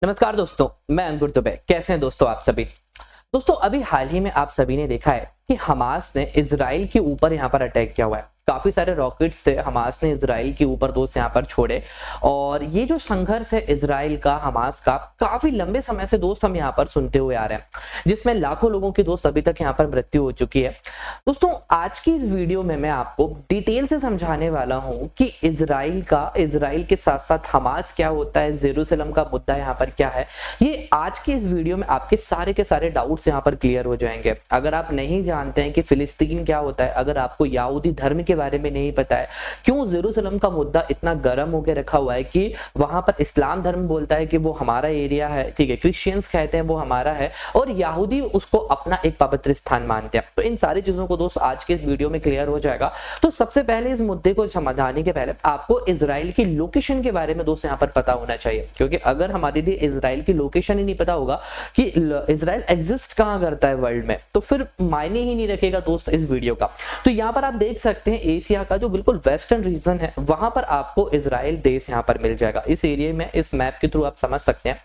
नमस्कार दोस्तों, मैं अंकुर दुबे। कैसे हैं दोस्तों आप सभी। दोस्तों अभी हाल ही में आप सभी ने देखा है कि हमास ने इजराइल के ऊपर यहाँ पर अटैक किया हुआ है। काफी सारे रॉकेट्स से हमास ने इजराइल के ऊपर दोस्त यहाँ पर छोड़े और ये जो संघर्ष है इजराइल का हमास का काफी लंबे समय से दोस्त हम यहाँ पर सुनते हुए आ रहे हैं, जिसमें लाखों लोगों की दोस्त अभी तक यहाँ पर मृत्यु हो चुकी है। दोस्तों आज की इस वीडियो में मैं आपको डिटेल से समझाने वाला हूँ कि इजराइल के साथ साथ हमास क्या होता है, जेरूशलेम का मुद्दा यहाँ पर क्या है। ये आज की इस वीडियो में आपके सारे के सारे डाउट्स यहाँ पर क्लियर हो जाएंगे। अगर आप नहीं जानते हैं कि फिलिस्तीन क्या होता है, अगर आपको यहूदी धर्म के बारे में नहीं पता है, क्यों जेरूशलेम का मुद्दा इतना गर्म होकर रखा हुआ है कि वहां पर इस्लाम धर्म बोलता है कि वो हमारा एरिया है, ठीक है, क्रिश्चियंस कहते हैं वो हमारा है और यहूदी उसको अपना एक पवित्र स्थान मानते हैं। तो इन सारी चीजों को दोस्त आज के इस वीडियो में क्लियर हो जाएगा। तो सबसे पहले इस मुद्दे को समझाने के पहले आपको इजराइल की लोकेशन के बारे में दोस्त यहाँ पर पता होना चाहिए, क्योंकि अगर हमारे लिए इजराइल की लोकेशन ही नहीं पता होगा कि इजराइल एग्जिस्ट कहां करता है वर्ल्ड में, तो फिर मायने ही नहीं रखेगा दोस्त इस वीडियो का। तो यहाँ पर आप देख सकते हैं एशिया का जो बिल्कुल वेस्टर्न रीजन है वहां पर आपको इजराइल देश यहाँ पर मिल जाएगा। इस एरिया में इस मैप के थ्रू आप समझ सकते हैं।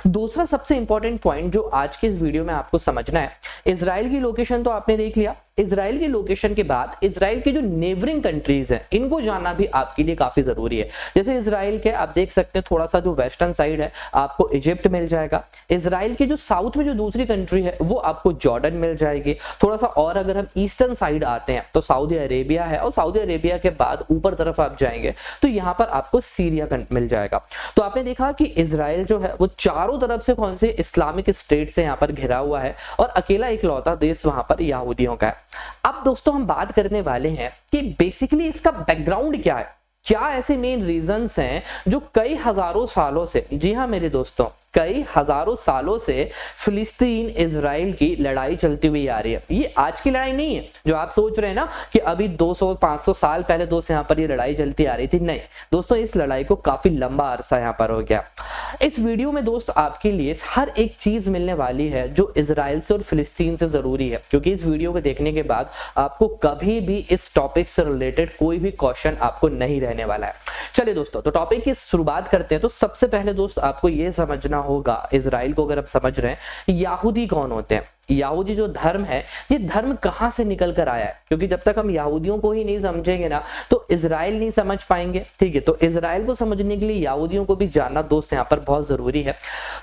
दूसरा सबसे इंपॉर्टेंट पॉइंट जो आज के इस वीडियो में आपको समझना है, इजराइल की लोकेशन तो आपने देख लिया। इजराइल की लोकेशन के बाद इजराइल की जो नेबरिंग कंट्रीज हैं इनको जानना भी आपके लिए काफी जरूरी है। जैसे इजराइल के आप देख सकते हैं थोड़ा सा जो वेस्टर्न साइड है आपको इजिप्ट मिल जाएगा। इजराइल के जो साउथ में जो दूसरी कंट्री है वो आपको जॉर्डन मिल जाएगी। थोड़ा सा और अगर हम ईस्टर्न साइड आते हैं तो सऊदी अरेबिया है और सऊदी अरेबिया के बाद ऊपर तरफ आप जाएंगे तो यहाँ पर आपको सीरिया मिल जाएगा। तो आपने देखा कि इजराइल जो है वो चारों तरफ से कौन से इस्लामिक स्टेट से यहाँ पर घिरा हुआ है और अकेला इकलौता देश वहां पर यहूदियों का है। अब दोस्तों हम बात करने वाले हैं कि बेसिकली इसका बैकग्राउंड क्या है, क्या ऐसे मेन रीजंस हैं जो कई हजारों सालों से, जी हाँ मेरे दोस्तों, कई हजारों सालों से फिलिस्तीन इजराइल की लड़ाई चलती हुई आ रही है। ये आज की लड़ाई नहीं है जो आप सोच रहे हैं ना कि अभी 200-500 साल पहले दोस्त यहाँ पर ये लड़ाई चलती आ रही थी। नहीं दोस्तों, इस लड़ाई को काफी लंबा अरसा यहाँ पर हो गया। इस वीडियो में दोस्त आपके लिए हर एक चीज मिलने वाली है जो इजराइल से और फिलिस्तीन से जरूरी है, क्योंकि इस वीडियो को देखने के बाद आपको कभी भी इस टॉपिक से रिलेटेड कोई भी क्वेश्चन आपको नहीं रहने वाला है। चलिए दोस्तों, तो टॉपिक की शुरुआत करते हैं। तो सबसे पहले दोस्त आपको यह समझना होगा, इजराइल को अगर आप समझ रहे हैं, यहूदी कौन होते हैं। यहूदी जो धर्म है ये धर्म कहां से निकल कर आया है, क्योंकि जब तक हम यहूदियों को ही नहीं समझेंगे ना तो इजराइल नहीं समझ पाएंगे। ठीक है, तो इजराइल को समझने के लिए यहूदियों को भी जानना दोस्त यहाँ पर बहुत जरूरी है।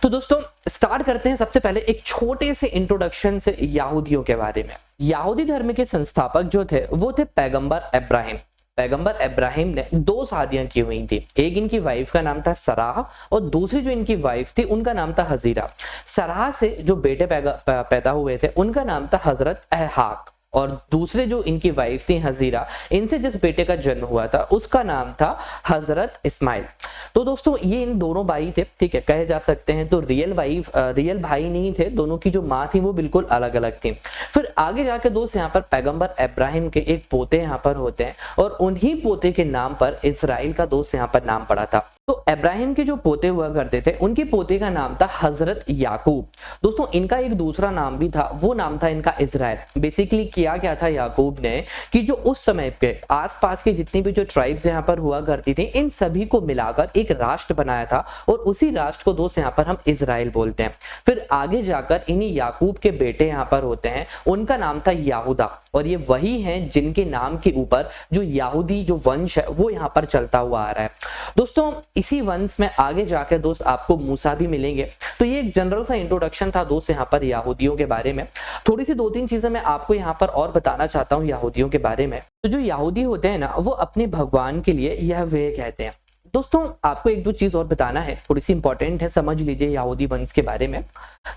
तो दोस्तों स्टार्ट करते हैं सबसे पहले एक छोटे से इंट्रोडक्शन से यहूदियों के बारे में। यहूदी धर्म के संस्थापक जो थे वो थे पैगंबर इब्राहिम। पैगंबर इब्राहिम ने 2 शादियां की हुई थी। एक इनकी वाइफ का नाम था सराह और दूसरी जो इनकी वाइफ थी उनका नाम था हजीरा। सराह से जो बेटे पैदा हुए थे उनका नाम था हजरत अहाक और दूसरे जो इनकी वाइफ थी हजीरा, इनसे जिस बेटे का जन्म हुआ था उसका नाम था हजरत इस्माइल। तो दोस्तों ये इन दोनों भाई थे, ठीक है, कहे जा सकते हैं। तो रियल भाई नहीं थे, दोनों की जो माँ थी वो बिल्कुल अलग अलग थी। फिर आगे जाके दोस्त यहाँ पर पैगंबर इब्राहिम के एक पोते यहाँ पर होते हैं और उन्हीं पोते के नाम पर इजराइल का दोस्त यहाँ पर नाम पड़ा था। तो इब्राहिम के जो पोते हुआ करते थे उनके पोते का नाम था हजरत याकूब। दोस्तों इनका एक दूसरा नाम भी था, वो नाम था इनका इजराइल। बेसिकली किया क्या था याकूब ने कि जो उस समय पे आसपास के जितनी भी जो ट्राइब्स यहाँ पर हुआ करती थी इन सभी को मिलाकर एक राष्ट्र बनाया था और उसी राष्ट्र को दोस्त यहाँ पर हम इजराइल बोलते हैं। फिर आगे जाकर इन्हीं याकूब के बेटे यहाँ पर होते हैं, उनका नाम था यहूदा और ये वही हैं जिनके नाम के ऊपर जो यहूदी जो वंश है वो यहाँ पर चलता हुआ आ रहा है। दोस्तों इसी वंश में आगे जाकर दोस्त आपको मूसा भी मिलेंगे। तो ये एक जनरल सा इंट्रोडक्शन था दोस्त यहाँ पर यहूदियों के बारे में। थोड़ी सी 2-3 चीजें मैं आपको यहाँ पर और बताना चाहता हूँ यहूदियों के बारे में। तो जो यहूदी होते हैं ना वो अपने भगवान के लिए यहवे कहते हैं। दोस्तों आपको 1-2 चीज और बताना है, थोड़ी सी इंपॉर्टेंट है, समझ लीजिए यहूदी वंश के बारे में।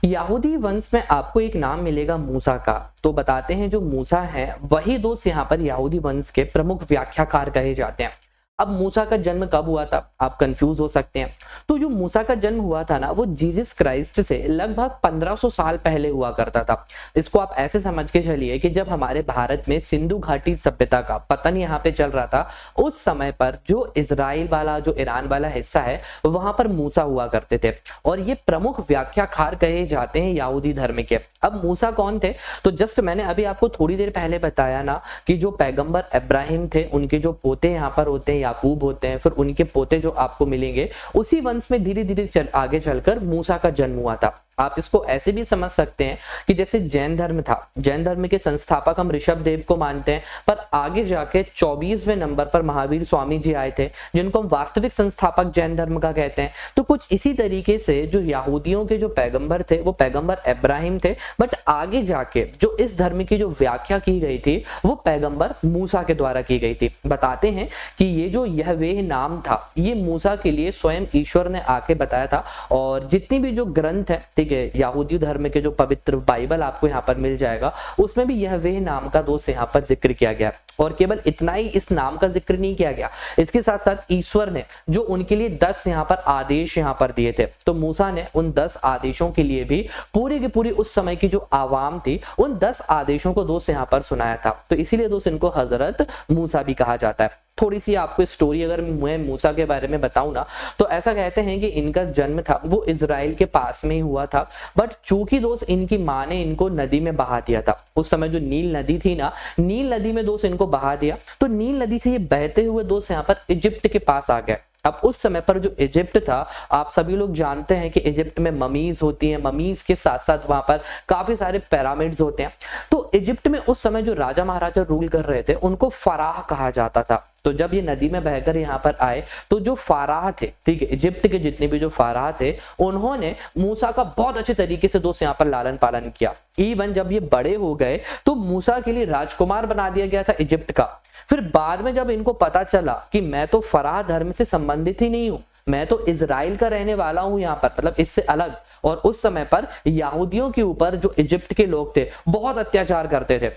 यहूदी वंश में आपको एक नाम मिलेगा मूसा का। तो बताते हैं जो मूसा है वही दोस्त यहाँ पर यहूदी वंश के प्रमुख व्याख्याकार कहे जाते हैं। अब मूसा का जन्म कब हुआ था आप कंफ्यूज हो सकते हैं। तो जो मूसा का जन्म हुआ था ना वो जीसस क्राइस्ट से लगभग 1500 साल पहले हुआ करता था। इसको आप ऐसे समझ के चलिए कि जब हमारे भारत में सिंधु घाटी सभ्यता का पतन यहाँ पे चल रहा था उस समय पर जो इजराइल वाला जो ईरान वाला हिस्सा है वहां पर मूसा हुआ करते थे और ये प्रमुख व्याख्याकार कहे जाते हैं यहूदी धर्म के। अब मूसा कौन थे, तो जस्ट मैंने अभी आपको थोड़ी देर पहले बताया ना कि जो पैगंबर इब्राहिम थे उनके जो पोते यहाँ पर होते हैं याकूब होते हैं, फिर उनके पोते जो आपको मिलेंगे, उसी वंश में धीरे धीरे आगे चलकर मूसा का जन्म हुआ था। आप इसको ऐसे भी समझ सकते हैं कि जैसे जैन धर्म था, जैन धर्म के संस्थापक हम ऋषभ देव को मानते हैं, पर आगे जाके 24वें नंबर पर महावीर स्वामी जी आए थे, जिनको हम वास्तविक संस्थापक जैन धर्म का कहते हैं। तो कुछ इसी तरीके से जो यहूदियों के जो पैगंबर थे वो पैगंबर इब्राहिम थे, बट आगे जाके जो इस धर्म की जो व्याख्या की गई थी वो पैगंबर मूसा के द्वारा की गई थी। बताते हैं कि ये जो यहवेह नाम था ये मूसा के लिए स्वयं ईश्वर ने आके बताया था, और जितनी भी जो ग्रंथ है, ठीक है, यहूदी धर्म के जो पवित्र बाइबल आपको यहाँ पर मिल जाएगा, उसमें भी यहवेह नाम का दोस्त यहाँ पर जिक्र किया गया। और केवल इतना ही इस नाम का जिक्र नहीं किया गया, इसके साथ साथ ईश्वर ने जो उनके लिए 10 यहाँ पर आदेश यहाँ पर दिए थे, तो मूसा ने उन 10 आदेशों के लिए भी पूरी की पूरी उस समय की जो आवाम थी उन 10 आदेशों को दोस्त यहाँ पर सुनाया था। तो इसीलिए दोस्त इनको हजरत मूसा भी कहा जाता है। थोड़ी सी आपको स्टोरी अगर मैं मूसा के बारे में बताऊं ना, तो ऐसा कहते हैं कि इनका जन्म था वो इजराइल के पास में ही हुआ था, बट चूंकि दोस्त इनकी माँ ने इनको नदी में बहा दिया था। उस समय जो नील नदी थी ना, नील नदी में दोस्त इनको बहा दिया, तो नील नदी से ये बहते हुए दोस्त यहाँ पर इजिप्ट के पास आ गए। अब उस समय पर जो इजिप्ट था, आप सभी लोग जानते हैं कि इजिप्ट में ममीज होती हैं, ममीज के साथ साथ वहां पर काफी सारे पिरामिड्स होते हैं। तो इजिप्ट में उस समय जो राजा महाराजा रूल कर रहे थे उनको फराह कहा जाता था। तो जब ये नदी में बहकर यहाँ पर आए तो जो फाराह थे, ठीक है, इजिप्ट के जितने भी जो फाराह थे, उन्होंने मूसा का बहुत अच्छे तरीके से दोस्त यहाँ पर लालन पालन किया। इवन जब ये बड़े हो गए तो मूसा के लिए राजकुमार बना दिया गया था इजिप्ट का। फिर बाद में जब इनको पता चला कि मैं तो फराह धर्म से संबंधित ही नहीं हूं, मैं तो इजराइल का रहने वाला हूं यहाँ पर, मतलब इससे अलग, और उस समय पर यहूदियों के ऊपर जो इजिप्ट के लोग थे बहुत अत्याचार करते थे,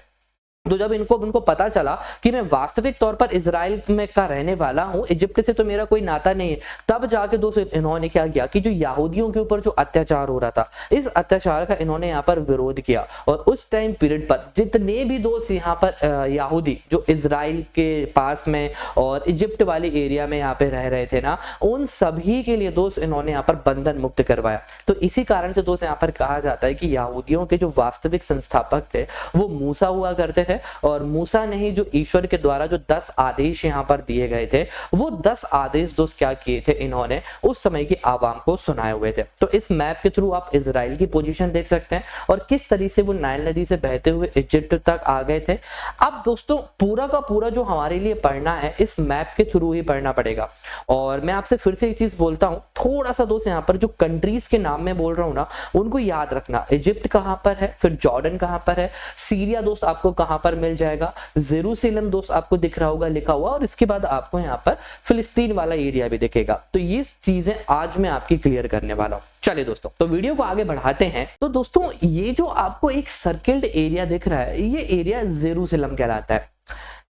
तो जब उनको पता चला कि मैं वास्तविक तौर पर इजराइल में का रहने वाला हूं, इजिप्ट से तो मेरा कोई नाता नहीं है, तब जाके दोस्त इन्होंने क्या किया कि जो यहूदियों के ऊपर जो अत्याचार हो रहा था, इस अत्याचार का इन्होंने यहाँ पर विरोध किया। और उस टाइम पीरियड पर जितने भी दोस्त यहाँ पर यहूदी जो इजराइल के पास में और इजिप्ट वाले एरिया में यहाँ पे रह रहे थे ना, उन सभी के लिए दोस्त इन्होंने यहाँ पर बंधन मुक्त करवाया। तो इसी कारण से दोस्त यहाँ पर कहा जाता है कि यहूदियों के जो वास्तविक संस्थापक थे वो मूसा हुआ करते थे, और मूसा ने ही जो ईश्वर के द्वारा जो 10 आदेश यहाँ पर दिए गए थे, वो 10 आदेश दोस्त क्या किए थे, इन्होंने उस समय की आवाम को सुनाए हुए थे। तो इस मैप के थ्रू आप इजराइल की पोजीशन देख सकते हैं और किस तरीके से वो नाइल नदी से बहते हुए इजिप्ट तक आ गए थे। अब दोस्तों पूरा का पूरा जो हमारे लिए पढ़ना है इस मैप के थ्रू ही पढ़ना पड़ेगा। और मैं आपसे फिर से एक चीज बोलता हूँ, थोड़ा सा दोस्त यहाँ पर जो कंट्रीज के नाम मैं बोल रहा हूँ ना, उनको याद रखना। इजिप्ट कहाँ पर है, फिर जॉर्डन कहाँ पर है, सीरिया दोस्त आपको कहाँ पर मिल जाएगा, जेरूसलम दोस्त आपको दिख रहा होगा लिखा हुआ, और इसके बाद आपको यहाँ पर फिलिस्तीन वाला एरिया भी दिखेगा। तो ये चीजें आज मैं आपकी क्लियर करने वाला हूँ। चलिए दोस्तों, तो वीडियो को आगे बढ़ाते हैं। तो दोस्तों ये जो आपको एक सर्किल्ड एरिया दिख रहा है, ये एरिया जेरूसलम कहलाता है।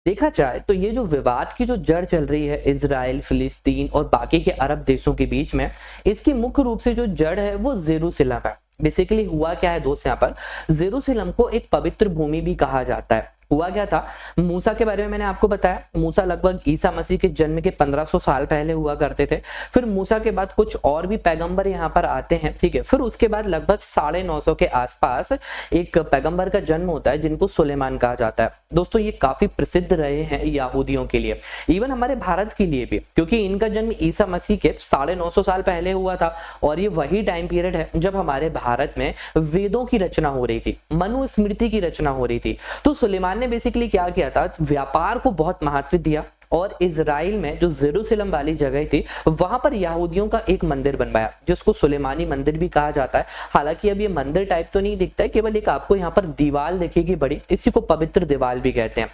देखा जाए तो ये जो विवाद की जो जड़ चल रही है इजराइल, फिलिस्तीन और बाकी के अरब देशों के बीच में, इसकी मुख्य रूप से जो जड़ है वो जेरूसलम है। बेसिकली हुआ क्या है दोस्त, यहाँ पर जेरूसलम को एक पवित्र भूमि भी कहा जाता है। हुआ क्या था, मूसा के बारे में मैंने आपको बताया, मूसा लगभग ईसा मसीह के जन्म के 1500 साल पहले हुआ करते थे। फिर मूसा के बाद कुछ और भी पैगंबर यहाँ पर आते हैं, ठीक है। फिर उसके बाद लगभग 950 के आसपास एक पैगंबर का जन्म होता है जिनको सुलेमान कहा जाता है। दोस्तों ये काफी प्रसिद्ध रहे हैं यहूदियों के लिए, इवन हमारे भारत के लिए भी, क्योंकि इनका जन्म ईसा मसीह के 950 साल पहले हुआ था। और ये वही टाइम पीरियड है जब हमारे भारत में वेदों की रचना हो रही थी, मनुस्मृति की रचना हो रही थी। तो सुलेमान ने बेसिकली क्या किया था, व्यापार को बहुत महत्व दिया, और इजराइल में जो जेरूसलम वाली जगह थी वहां पर यहूदियों का एक मंदिर बनवाया जिसको सुलेमानी मंदिर भी कहा जाता है। हालांकि अब ये मंदिर टाइप तो नहीं दिखता है, केवल एक आपको यहाँ पर दीवार दिखेगी बड़ी, इसी को पवित्र दीवार भी कहते हैं।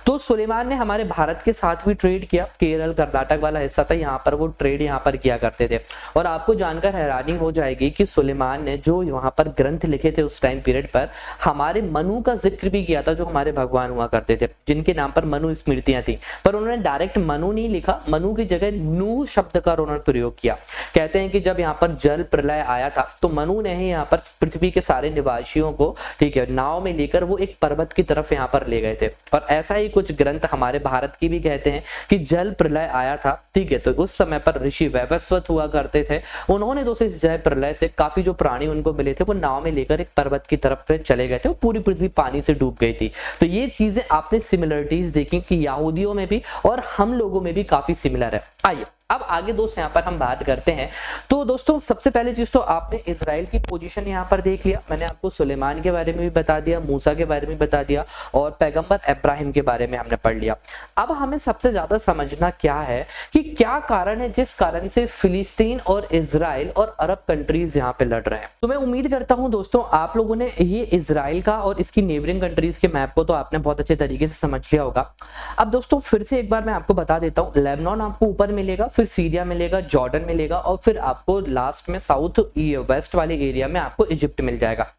तो सुलेमान ने हमारे भारत के साथ भी ट्रेड किया, केरल कर्नाटक वाला हिस्सा था यहाँ पर, वो ट्रेड यहाँ पर किया करते थे। और आपको जानकर हैरानी हो जाएगी कि सुलेमान ने जो वहां पर ग्रंथ लिखे थे उस टाइम पीरियड पर, हमारे मनु का जिक्र भी किया था, जो हमारे भगवान हुआ करते थे जिनके नाम पर मनु स्मृतियां थी। पर उन्होंने डायरेक्ट मनु नहीं लिखा, मनु की जगह नूह शब्द का उन्होंने प्रयोग किया। कहते हैं कि जब यहाँ पर जल प्रलय आया था तो मनु ने ही यहाँ पर पृथ्वी के सारे निवासियों को, ठीक है, नाव में लेकर वो एक पर्वत की तरफ यहाँ पर ले गए थे। और ऐसा ही कुछ ग्रंथ हमारे भारत की भी कहते हैं कि जल प्रलय आया था, ठीक है। तो उस समय पर ऋषि वैवस्वत हुआ करते थे, उन्होंने दोस्तों इस जल प्रलय से काफी जो प्राणी उनको मिले थे वो नाव में लेकर एक पर्वत की तरफ चले गए थे, पूरी पृथ्वी पानी से डूब गई थी। तो ये चीजें आपने सिमिलरिटीज देखी कि यहूदियों में भी और और हम लोगों में भी काफी सिमिलर है। आइए अब आगे दोस्त यहाँ पर हम बात करते हैं। तो दोस्तों सबसे पहले चीज तो आपने इजराइल की पोजीशन यहाँ पर देख लिया, मैंने आपको सुलेमान के बारे में भी बता दिया, मूसा के बारे में बता दिया और पैगंबर इब्राहिम के बारे में हमने पढ़ लिया। अब हमें सबसे ज्यादा समझना क्या है कि क्या कारण है जिस कारण से फिलिस्तीन और इजराइल और अरब कंट्रीज यहाँ पे लड़ रहे हैं। तो मैं उम्मीद करता हूँ दोस्तों आप लोगों ने ये इजराइल का और इसकी नेबरिंग कंट्रीज के मैप को तो आपने बहुत अच्छे तरीके से समझ लिया होगा। अब दोस्तों फिर से एक बार मैं आपको बता देता हूँ, लेबनान आपको ऊपर मिलेगा, फिर सीरिया मिलेगा, जॉर्डन मिलेगा और फिर आपको लास्ट में साउथ वेस्ट वाले एरिया में आपको इजिप्ट मिल जाएगा।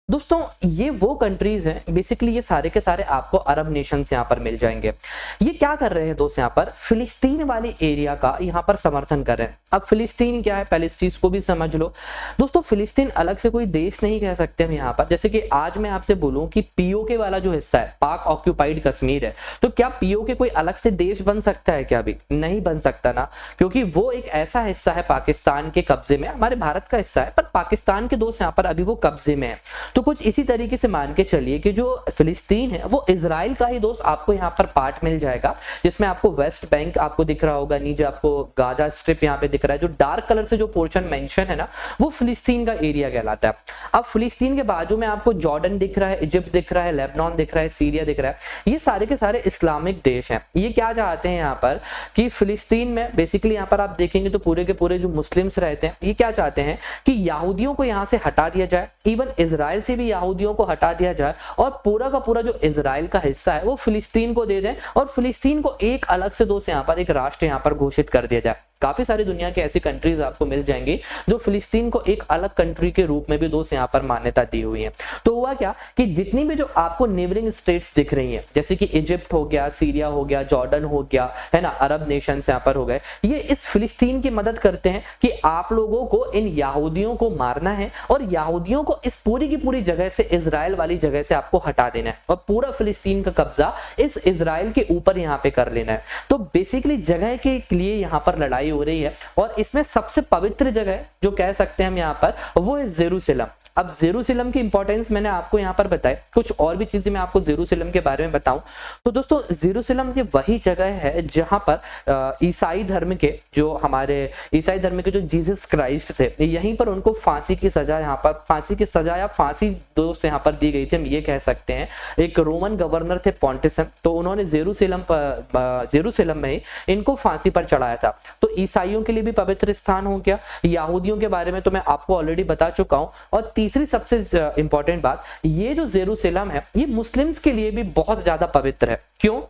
दोस्तों ये वो कंट्रीज हैं, बेसिकली ये सारे के सारे आपको अरब नेशंस यहाँ पर मिल जाएंगे। ये क्या कर रहे हैं दोस्त, यहाँ पर फिलिस्तीन वाले एरिया का यहाँ पर समर्थन कर रहे हैं। अब फिलिस्तीन क्या है पहले इस चीज को भी समझ लो दोस्तों। फिलिस्तीन अलग से कोई देश नहीं कह सकते हम यहाँ पर। जैसे कि आज मैं आपसे बोलूं कि पीओके वाला जो हिस्सा है पाक ऑक्यूपाइड कश्मीर है, तो क्या पीओके कोई अलग से देश बन सकता है क्या? अभी नहीं बन सकता ना, क्योंकि वो एक ऐसा हिस्सा है पाकिस्तान के कब्जे में, हमारे भारत का हिस्सा है पर पाकिस्तान के दोस्त यहाँ पर अभी वो कब्जे में है। तो कुछ इसी तरीके से मान के चलिए कि जो फिलिस्तीन है वो इजराइल का ही दोस्त आपको यहाँ पर पार्ट मिल जाएगा, जिसमें आपको वेस्ट बैंक आपको दिख रहा होगा, नीचे आपको गाजा स्ट्रिप यहाँ पे दिख रहा है। जो डार्क कलर से जो पोर्शन मेंशन है ना वो फिलिस्तीन का एरिया कहलाता है। अब फिलिस्तीन के बाजू में आपको जॉर्डन दिख रहा है, इजिप्ट दिख रहा है, लेबनान दिख रहा है, सीरिया दिख रहा है। ये सारे के सारे इस्लामिक देश हैं। ये क्या चाहते हैं यहाँ पर कि फिलिस्तीन में बेसिकली यहाँ पर आप देखेंगे तो पूरे के पूरे जो मुस्लिम्स रहते हैं ये क्या चाहते हैं कि यहूदियों को यहाँ से हटा दिया जाए, इवन इजराइल से भी यहूदियों को हटा दिया जाए और पूरा का पूरा जो इजराइल का हिस्सा है वो फिलिस्तीन को दे दें और फिलिस्तीन को एक अलग से दोस्त यहाँ पर एक राष्ट्र यहाँ पर घोषित कर दिया जाए। काफी सारी दुनिया के ऐसी कंट्रीज आपको मिल जाएंगी जो फिलिस्तीन को एक अलग कंट्री के रूप में भी दोस्त यहाँ पर मान्यता दी हुई है। तो हुआ क्या कि जितनी भी जो आपको नेबरिंग स्टेट्स दिख रही हैं, जैसे कि इजिप्ट हो गया, सीरिया हो गया, जॉर्डन हो गया, है ना, अरब नेशंस यहाँ पर हो गए, ये इस फिलिस्तीन की मदद करते हैं कि आप लोगों को इन यहूदियों को मारना है और यहूदियों को इस पूरी की पूरी जगह से, इजराइल वाली जगह से आपको हटा देना है और पूरा फिलिस्तीन का कब्जा इस इजराइल के ऊपर यहाँ पे कर लेना है। तो बेसिकली जगह के लिए यहाँ पर लड़ाई हो रही है और इसमें सबसे पवित्र जगह जो कह सकते हैं हम यहाँ पर वो है जेरूसलम। अब जेरूसलम की इंपॉर्टेंस मैंने आपको यहाँ पर बताई, कुछ और भी चीजें मैं आपको जेरूसलम के बारे में बताऊं तो दोस्तों जेरूसलम ये वही जगह है जहां पर ईसाई धर्म के जो जीसस क्राइस्ट थे, यहीं पर उनको फांसी की सजा या फांसी दोस्त यहाँ पर दी गई थी, हम ये कह सकते हैं। एक रोमन गवर्नर थे पॉन्टिसन, तो उन्होंने जेरूसलम में ही इनको फांसी पर चढ़ाया था। तो ईसाइयों के लिए भी पवित्र स्थान हो गया। यहूदियों के बारे में तो मैं आपको ऑलरेडी बता चुका हूं। और तीसरी सबसे इंपॉर्टेंट बात, ये जो जेरूसलम है ये मुस्लिम्स के लिए भी बहुत ज्यादा पवित्र है। क्यों?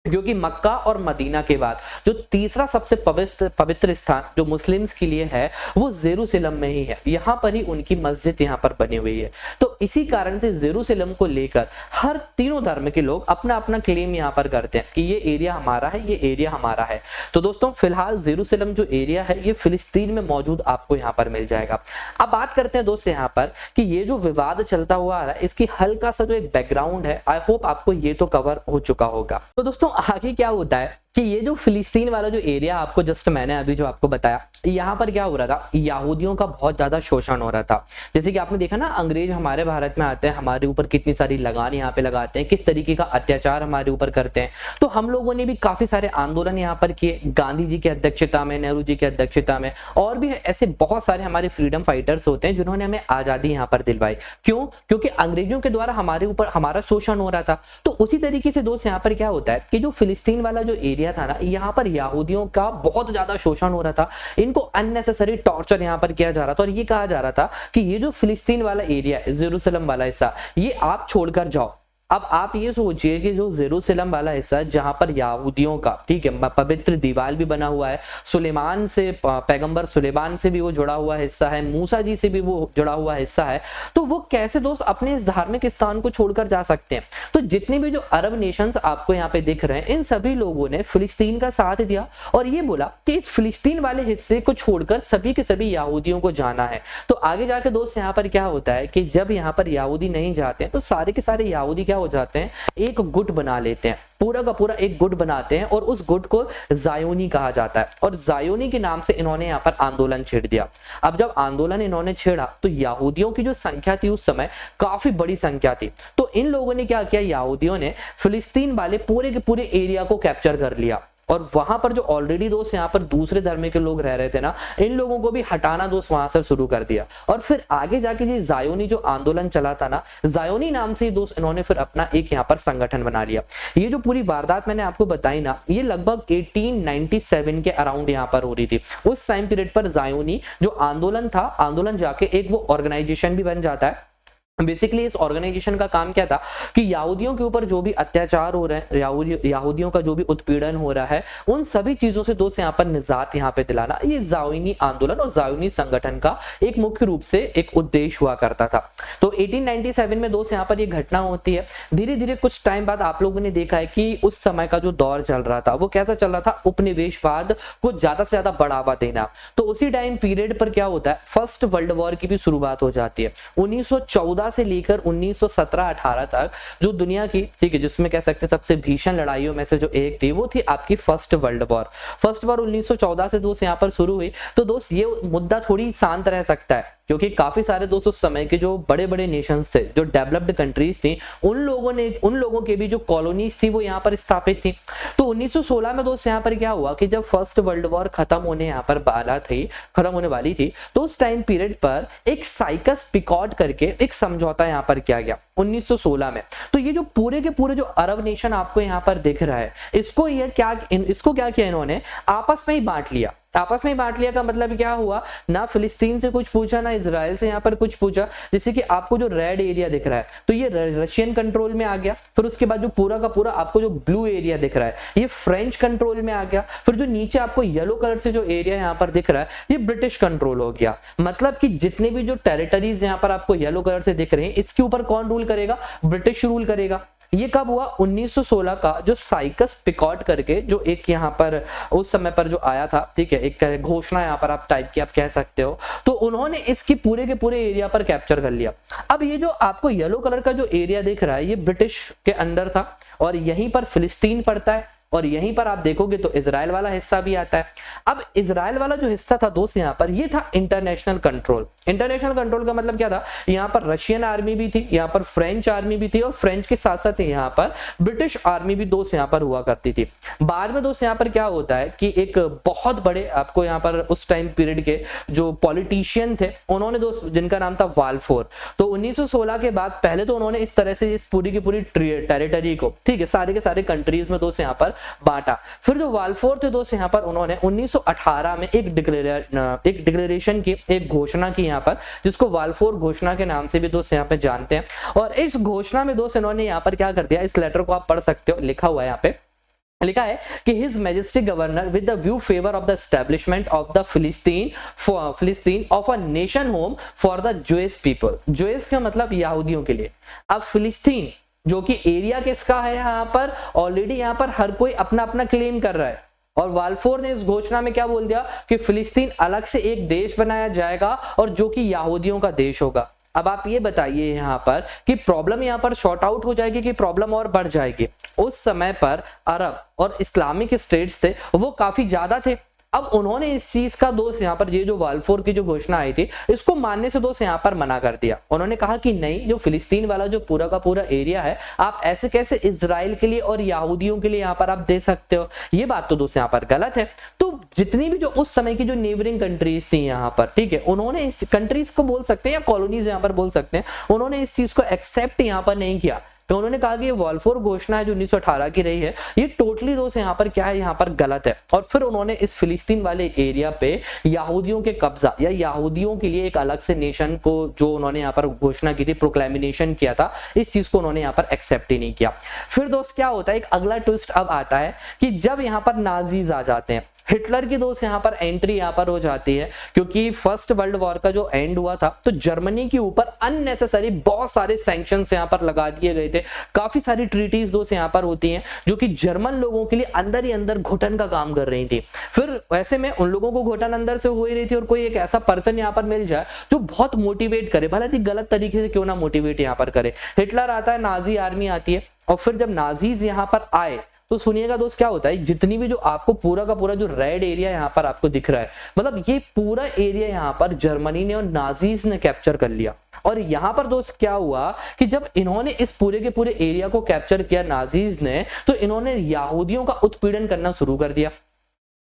क्योंकि मक्का और मदीना के बाद जो तीसरा सबसे पवित्र स्थान जो मुस्लिम्स के लिए है वो जेरूसलम में ही है। यहाँ पर ही उनकी मस्जिद यहाँ पर बनी हुई है। तो इसी कारण से जेरूसलम को लेकर हर तीनों धर्म के लोग अपना अपना क्लेम यहाँ पर करते हैं कि ये एरिया हमारा है, ये एरिया हमारा है। तो दोस्तों फिलहाल जेरूसलम जो एरिया है ये फिलिस्तीन में मौजूद आपको यहाँ पर मिल जाएगा। अब बात करते हैं दोस्त यहाँ पर कि ये जो विवाद चलता हुआ आ रहा है इसकी हल्का सा जो एक बैकग्राउंड है, आई होप आपको ये तो कवर हो चुका होगा। तो दोस्तों आगे क्या होता है कि ये जो फिलिस्तीन वाला जो एरिया आपको जस्ट मैंने अभी जो आपको बताया, यहाँ पर क्या हो रहा था, यहूदियों का बहुत ज्यादा शोषण हो रहा था। जैसे कि आपने देखा ना, अंग्रेज हमारे भारत में आते हैं, हमारे ऊपर कितनी सारी लगान यहाँ पे लगाते हैं, किस तरीके का अत्याचार हमारे ऊपर करते हैं। तो हम लोगों ने भी काफी सारे आंदोलन यहाँ पर किए, गांधी जी की अध्यक्षता में, नेहरू जी की अध्यक्षता में, और भी ऐसे बहुत सारे हमारे फ्रीडम फाइटर्स होते हैं जिन्होंने हमें आजादी यहाँ पर दिलवाई। क्यों? क्योंकि अंग्रेजों के द्वारा हमारे ऊपर हमारा शोषण हो रहा था। तो उसी तरीके से दोस्त यहाँ पर क्या होता है कि जो फिलिस्तीन वाला जो एरिया था ना, यहाँ पर यहूदियों का बहुत ज्यादा शोषण हो रहा था, इनको अननेसेसरी टॉर्चर यहाँ पर किया जा रहा था और ये कहा जा रहा था कि ये जो फिलिस्तीन वाला एरिया है, जेरूसलम वाला हिस्सा, ये आप छोड़कर जाओ। अब आप ये सोचिए कि जो जेरूसलम वाला हिस्सा जहां पर यहूदियों का, ठीक है, पवित्र दीवार भी बना हुआ है, सुलेमान से, पैगंबर सुलेमान से भी वो जुड़ा हुआ हिस्सा है, मूसा जी से भी वो जुड़ा हुआ हिस्सा है, तो वो कैसे दोस्त अपने इस धार्मिक स्थान को छोड़कर जा सकते हैं? तो जितने भी जो अरब नेशंस आपको यहाँ पे दिख रहे हैं, इन सभी लोगों ने फिलिस्तीन का साथ दिया और ये बोला कि इस फिलिस्तीन वाले हिस्से को छोड़कर सभी के सभी यहूदियों को जाना है। तो आगे जाके दोस्त यहाँ पर क्या होता है कि जब यहाँ पर यहूदी नहीं जाते हैं तो सारे के सारे यहूदी क्या हो जाते हैं, एक गुट बना लेते हैं, पूरा का पूरा एक गुट बनाते हैं और उस गुट को जायोनी कहा जाता है और जायोनी के नाम से इन्होंने यहाँ पर आंदोलन छेड़ दिया। अब जब आंदोलन इन्होंने छेड़ा तो यहूदियों की जो संख्या थी उस समय काफी बड़ी संख्या थी। तो इन लोगों ने क्या किया, यहूदियों ने फिलिस्तीन वाले पूरे के पूरे एरिया को कैप्चर कर लिया। और वहां पर जो ऑलरेडी दोस्त यहाँ पर दूसरे धर्म के लोग रह रहे थे ना, इन लोगों को भी हटाना दोस्त वहां से शुरू कर दिया। और फिर आगे जाके ये जायोनी जो आंदोलन चला था ना, जायोनी नाम से ही दोस्त इन्होंने फिर अपना एक यहाँ पर संगठन बना लिया। ये जो पूरी वारदात मैंने आपको बताई ना, ये लगभग 1897 के अराउंड यहाँ पर हो रही थी। उस टाइम पीरियड पर जायोनी जो आंदोलन था, आंदोलन जाके एक वो ऑर्गेनाइजेशन भी बन जाता है। बेसिकली इस ऑर्गेनाइजेशन का काम क्या था कि यहूदियों के ऊपर जो भी अत्याचार हो रहे हैं, यहूदियों का जो भी उत्पीड़न हो रहा है, उन सभी चीजों से दोस्त यहाँ पर निजात यहाँ पे दिलाना, ये जायोनी आंदोलन और जायोनी संगठन का एक मुख्य रूप से एक उद्देश्य हुआ करता था। तो 1897 में दोस्त यहाँ पर ये घटना होती है। धीरे धीरे कुछ टाइम बाद आप लोगों ने देखा है कि उस समय का जो दौर चल रहा था वो कैसा चल रहा था, उपनिवेशवाद को ज्यादा से ज्यादा बढ़ावा देना। तो उसी टाइम पीरियड पर क्या होता है, फर्स्ट वर्ल्ड वॉर की भी शुरुआत हो जाती है। 1914 से लेकर 1917-18 तक जो दुनिया की, ठीक है, जिसमें कह सकते हैं सबसे भीषण लड़ाइयों में से जो एक थी वो थी आपकी first world war. First war 1914 से दोस्त यहाँ पर शुरू हुई। तो दोस्त ये मुद्दा थोड़ी शांत रह सकता है क्योंकि काफी सारे दोस्त उस समय के जो बड़े बड़े नेशंस थे, जो डेवलप्ड कंट्रीज थी, उन लोगों के भी जो कॉलोनीज थी वो यहाँ पर स्थापित थी। तो 1916 में दोस्त यहाँ पर क्या हुआ कि जब फर्स्ट वर्ल्ड वॉर खत्म होने वाली थी, तो उस टाइम पीरियड पर एक साइकस पिकॉट करके एक समझौता यहाँ पर किया गया 1916 में। तो ये जो पूरे के पूरे जो अरब नेशन आपको यहाँ पर दिख रहा है, इसको क्या किया इन्होंने, आपस में ही बांट लिया। आपस में बांट लिया का मतलब क्या हुआ, ना फिलिस्तीन से कुछ पूछा ना इजराइल से यहाँ पर कुछ पूछा। जैसे कि आपको जो रेड एरिया दिख रहा है तो ये रशियन कंट्रोल में आ गया। फिर उसके बाद जो पूरा का पूरा आपको जो ब्लू एरिया दिख रहा है ये फ्रेंच कंट्रोल में आ गया। फिर जो नीचे आपको येलो कलर से जो एरिया यहाँ पर दिख रहा है ये ब्रिटिश कंट्रोल हो गया। मतलब कि जितने भी जो टेरिटरीज यहाँ पर आपको येलो कलर से दिख रहे हैं, इसके ऊपर कौन रूल करेगा, ब्रिटिश रूल करेगा। ये कब हुआ, 1916 का जो साइकस पिकॉट करके जो एक यहाँ पर उस समय पर जो आया था, ठीक है, एक घोषणा यहाँ पर आप टाइप की आप कह सकते हो। तो उन्होंने इसकी पूरे के पूरे एरिया पर कैप्चर कर लिया। अब ये जो आपको येलो कलर का जो एरिया दिख रहा है ये ब्रिटिश के अंडर था और यहीं पर फिलिस्तीन पड़ता है और यहीं पर आप देखोगे तो इजराइल वाला हिस्सा भी आता है। अब इजराइल वाला जो हिस्सा था दोस्त यहाँ पर ये था इंटरनेशनल कंट्रोल। इंटरनेशनल कंट्रोल का मतलब क्या था, यहाँ पर रशियन आर्मी भी थी, यहाँ पर फ्रेंच आर्मी भी थी और फ्रेंच के साथ साथ यहाँ पर ब्रिटिश आर्मी भी दोस्त यहाँ पर हुआ करती थी। बाद में दोस्त यहाँ पर क्या होता है कि एक बहुत बड़े आपको यहाँ पर उस टाइम पीरियड के जो पॉलिटिशियन थे, उन्होंने दोस्त, जिनका नाम था वाल्फोर, तो 1916 के बाद पहले तो उन्होंने इस तरह से इस पूरी की पूरी टेरिटरी को, ठीक है, सारे के सारे कंट्रीज में दोस्त यहाँ पर बांटा। फिर जो वाल्फोर थे दोस्त यहाँ पर उन्होंने 1918 में एक डिक्लेरेशन की, एक घोषणा की यहाँ पर, जिसको वाल्फोर घोषणा के नाम से भी दोस्त यहाँ पे जानते हैं। और इस घोषणा में दोस्त इन्होंने यहाँ पर क्या कर दिया, इस लेटर को आप पढ़ सकते हो, लिखा हुआ है यहाँ पे, लिखा है कि his majestic governor with the view favour of the establishment of the Palestine of a nation home for the Jewish people. Jewish का मतलब यहूदियों के लिए। अब फिलिस्तीन जो कि एरिया किसका है, यहाँ पर ऑलरेडी यहाँ पर हर कोई अपना अपना क्लेम कर रहा है और वाल्फोर ने इस घोषणा में क्या बोल दिया कि फिलिस्तीन अलग से एक देश बनाया जाएगा और जो कि यहूदियों का देश होगा। अब आप ये बताइए यहाँ पर कि प्रॉब्लम यहाँ पर शॉर्ट आउट हो जाएगी कि प्रॉब्लम और बढ़ जाएगी। उस समय पर अरब और इस्लामिक स्टेट्स थे वो काफी ज्यादा थे। अब उन्होंने इस चीज का दोस्त यहाँ पर ये जो वाल्फोर की जो घोषणा आई थी इसको मानने से दोस्त यहाँ पर मना कर दिया। उन्होंने कहा कि नहीं, जो फिलिस्तीन वाला जो पूरा का पूरा एरिया है आप ऐसे कैसे इजराइल के लिए और यहूदियों के लिए यहाँ पर आप दे सकते हो, ये बात तो दोस्त यहाँ पर गलत है। तो जितनी भी जो उस समय की जो नेबरिंग कंट्रीज थी यहाँ पर, ठीक है, उन्होंने इस कंट्रीज को बोल सकते हैं या कॉलोनीज यहाँ पर बोल सकते हैं, उन्होंने इस चीज को एक्सेप्ट यहाँ पर नहीं किया। तो उन्होंने कहा कि ये वाल्फोर घोषणा है जो 1918 की रही है ये टोटली दोस्त यहाँ पर क्या है, यहाँ पर गलत है। और फिर उन्होंने इस फिलिस्तीन वाले एरिया पे यहूदियों के कब्जा या यहूदियों के लिए एक अलग से नेशन को जो उन्होंने यहाँ पर घोषणा की थी, प्रोक्लेमिनेशन किया था, इस चीज को उन्होंने यहाँ पर एक्सेप्ट ही नहीं किया। फिर दोस्त क्या होता है, एक अगला ट्विस्ट अब आता है कि जब यहाँ पर नाजीज आ जाते हैं, हिटलर की दोस्त यहाँ पर एंट्री यहाँ पर हो जाती है क्योंकि फर्स्ट वर्ल्ड वॉर का जो एंड हुआ था तो जर्मनी के ऊपर अननेसेसरी बहुत सारे सैंक्शंस यहाँ पर लगा दिए गए थे। काफी सारी ट्रीटीज दोस्त यहाँ पर होती हैं जो कि जर्मन लोगों के लिए अंदर ही अंदर घुटन का काम कर रही थी। फिर वैसे में उन लोगों को घुटन अंदर से हो ही रही थी और कोई एक ऐसा पर्सन यहाँ पर मिल जाए जो बहुत मोटिवेट करे, भले ही गलत तरीके से क्यों ना मोटिवेट यहाँ पर करे। हिटलर आता है, नाजी आर्मी आती है और फिर जब नाजीज यहाँ पर आए तो सुनिएगा दोस्त क्या होता है, जितनी भी जो आपको पूरा का पूरा जो रेड एरिया यहाँ पर आपको दिख रहा है, मतलब ये पूरा एरिया यहाँ पर जर्मनी ने और नाजीज ने कैप्चर कर लिया। और यहाँ पर दोस्त क्या हुआ कि जब इन्होंने इस पूरे के पूरे एरिया को कैप्चर किया नाजीज ने, तो इन्होंने यहूदियों का उत्पीड़न करना शुरू कर दिया।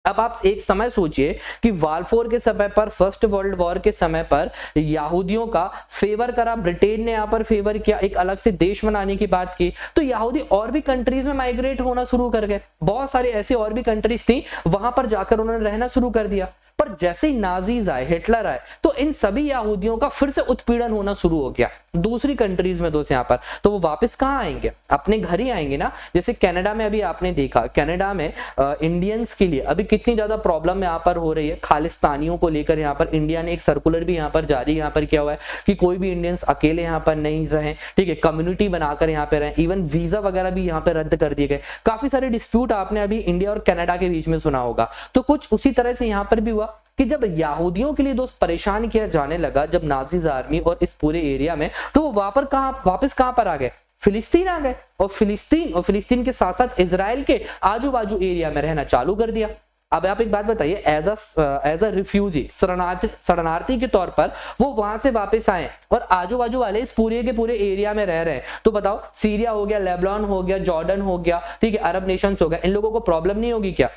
अब आप एक समय सोचिए कि वालफोर के समय पर, फर्स्ट वर्ल्ड वॉर के समय पर यहूदियों का फेवर करा, ब्रिटेन ने यहाँ पर फेवर किया, एक अलग से देश बनाने की बात की, तो यहूदी और भी कंट्रीज में माइग्रेट होना शुरू कर गए। बहुत सारी ऐसी और भी कंट्रीज थी, वहां पर जाकर उन्होंने रहना शुरू कर दिया। पर जैसे ही नाजीज आए, हिटलर आए, तो इन सभी यहूदियों का फिर से उत्पीड़न होना शुरू हो गया दूसरी कंट्रीज में दोस्त यहाँ पर। तो वो वापस कहाँ आएंगे? अपने घर ही आएंगे ना। जैसे कनाडा में अभी आपने देखा, कनाडा में इंडियंस के लिए अभी कितनी ज्यादा प्रॉब्लम यहाँ पर हो रही है खालिस्तानियों को लेकर। यहाँ पर इंडिया ने एक सर्कुलर भी यहाँ पर जारी यहाँ पर किया हुआ है कि कोई भी इंडियंस अकेले यहाँ पर नहीं रहे, ठीक है, कम्युनिटी बनाकर यहाँ पे रहे। इवन वीजा वगैरह भी यहाँ पे रद्द कर दिए गए। काफी सारे डिस्प्यूट आपने अभी इंडिया और कनाडा के बीच में सुना होगा। तो कुछ उसी तरह से यहाँ पर भी हुआ कि जब यहूदियों के लिए दोस्त परेशान किया जाने लगा जब नाजीज आर्मी और इस पूरे एरिया में, तो वो वापस कहां पर आ गए? फिलिस्तीन आ गए। और फिलिस्तीन के साथ साथ इजराइल के आजू बाजू एरिया में रहना चालू कर दिया। अब आप एक बात बताइए, एज अ रिफ्यूजी, शरणार्थी के तौर पर वो वहां से वापस आए और आजू बाजू वाले इस पूरे के पूरे एरिया में रह रहे हैं। तो बताओ, सीरिया हो गया, लेबनान हो गया, जॉर्डन हो गया, ठीक है, अरब नेशंस हो गया, इन लोगों को प्रॉब्लम नहीं होगी क्या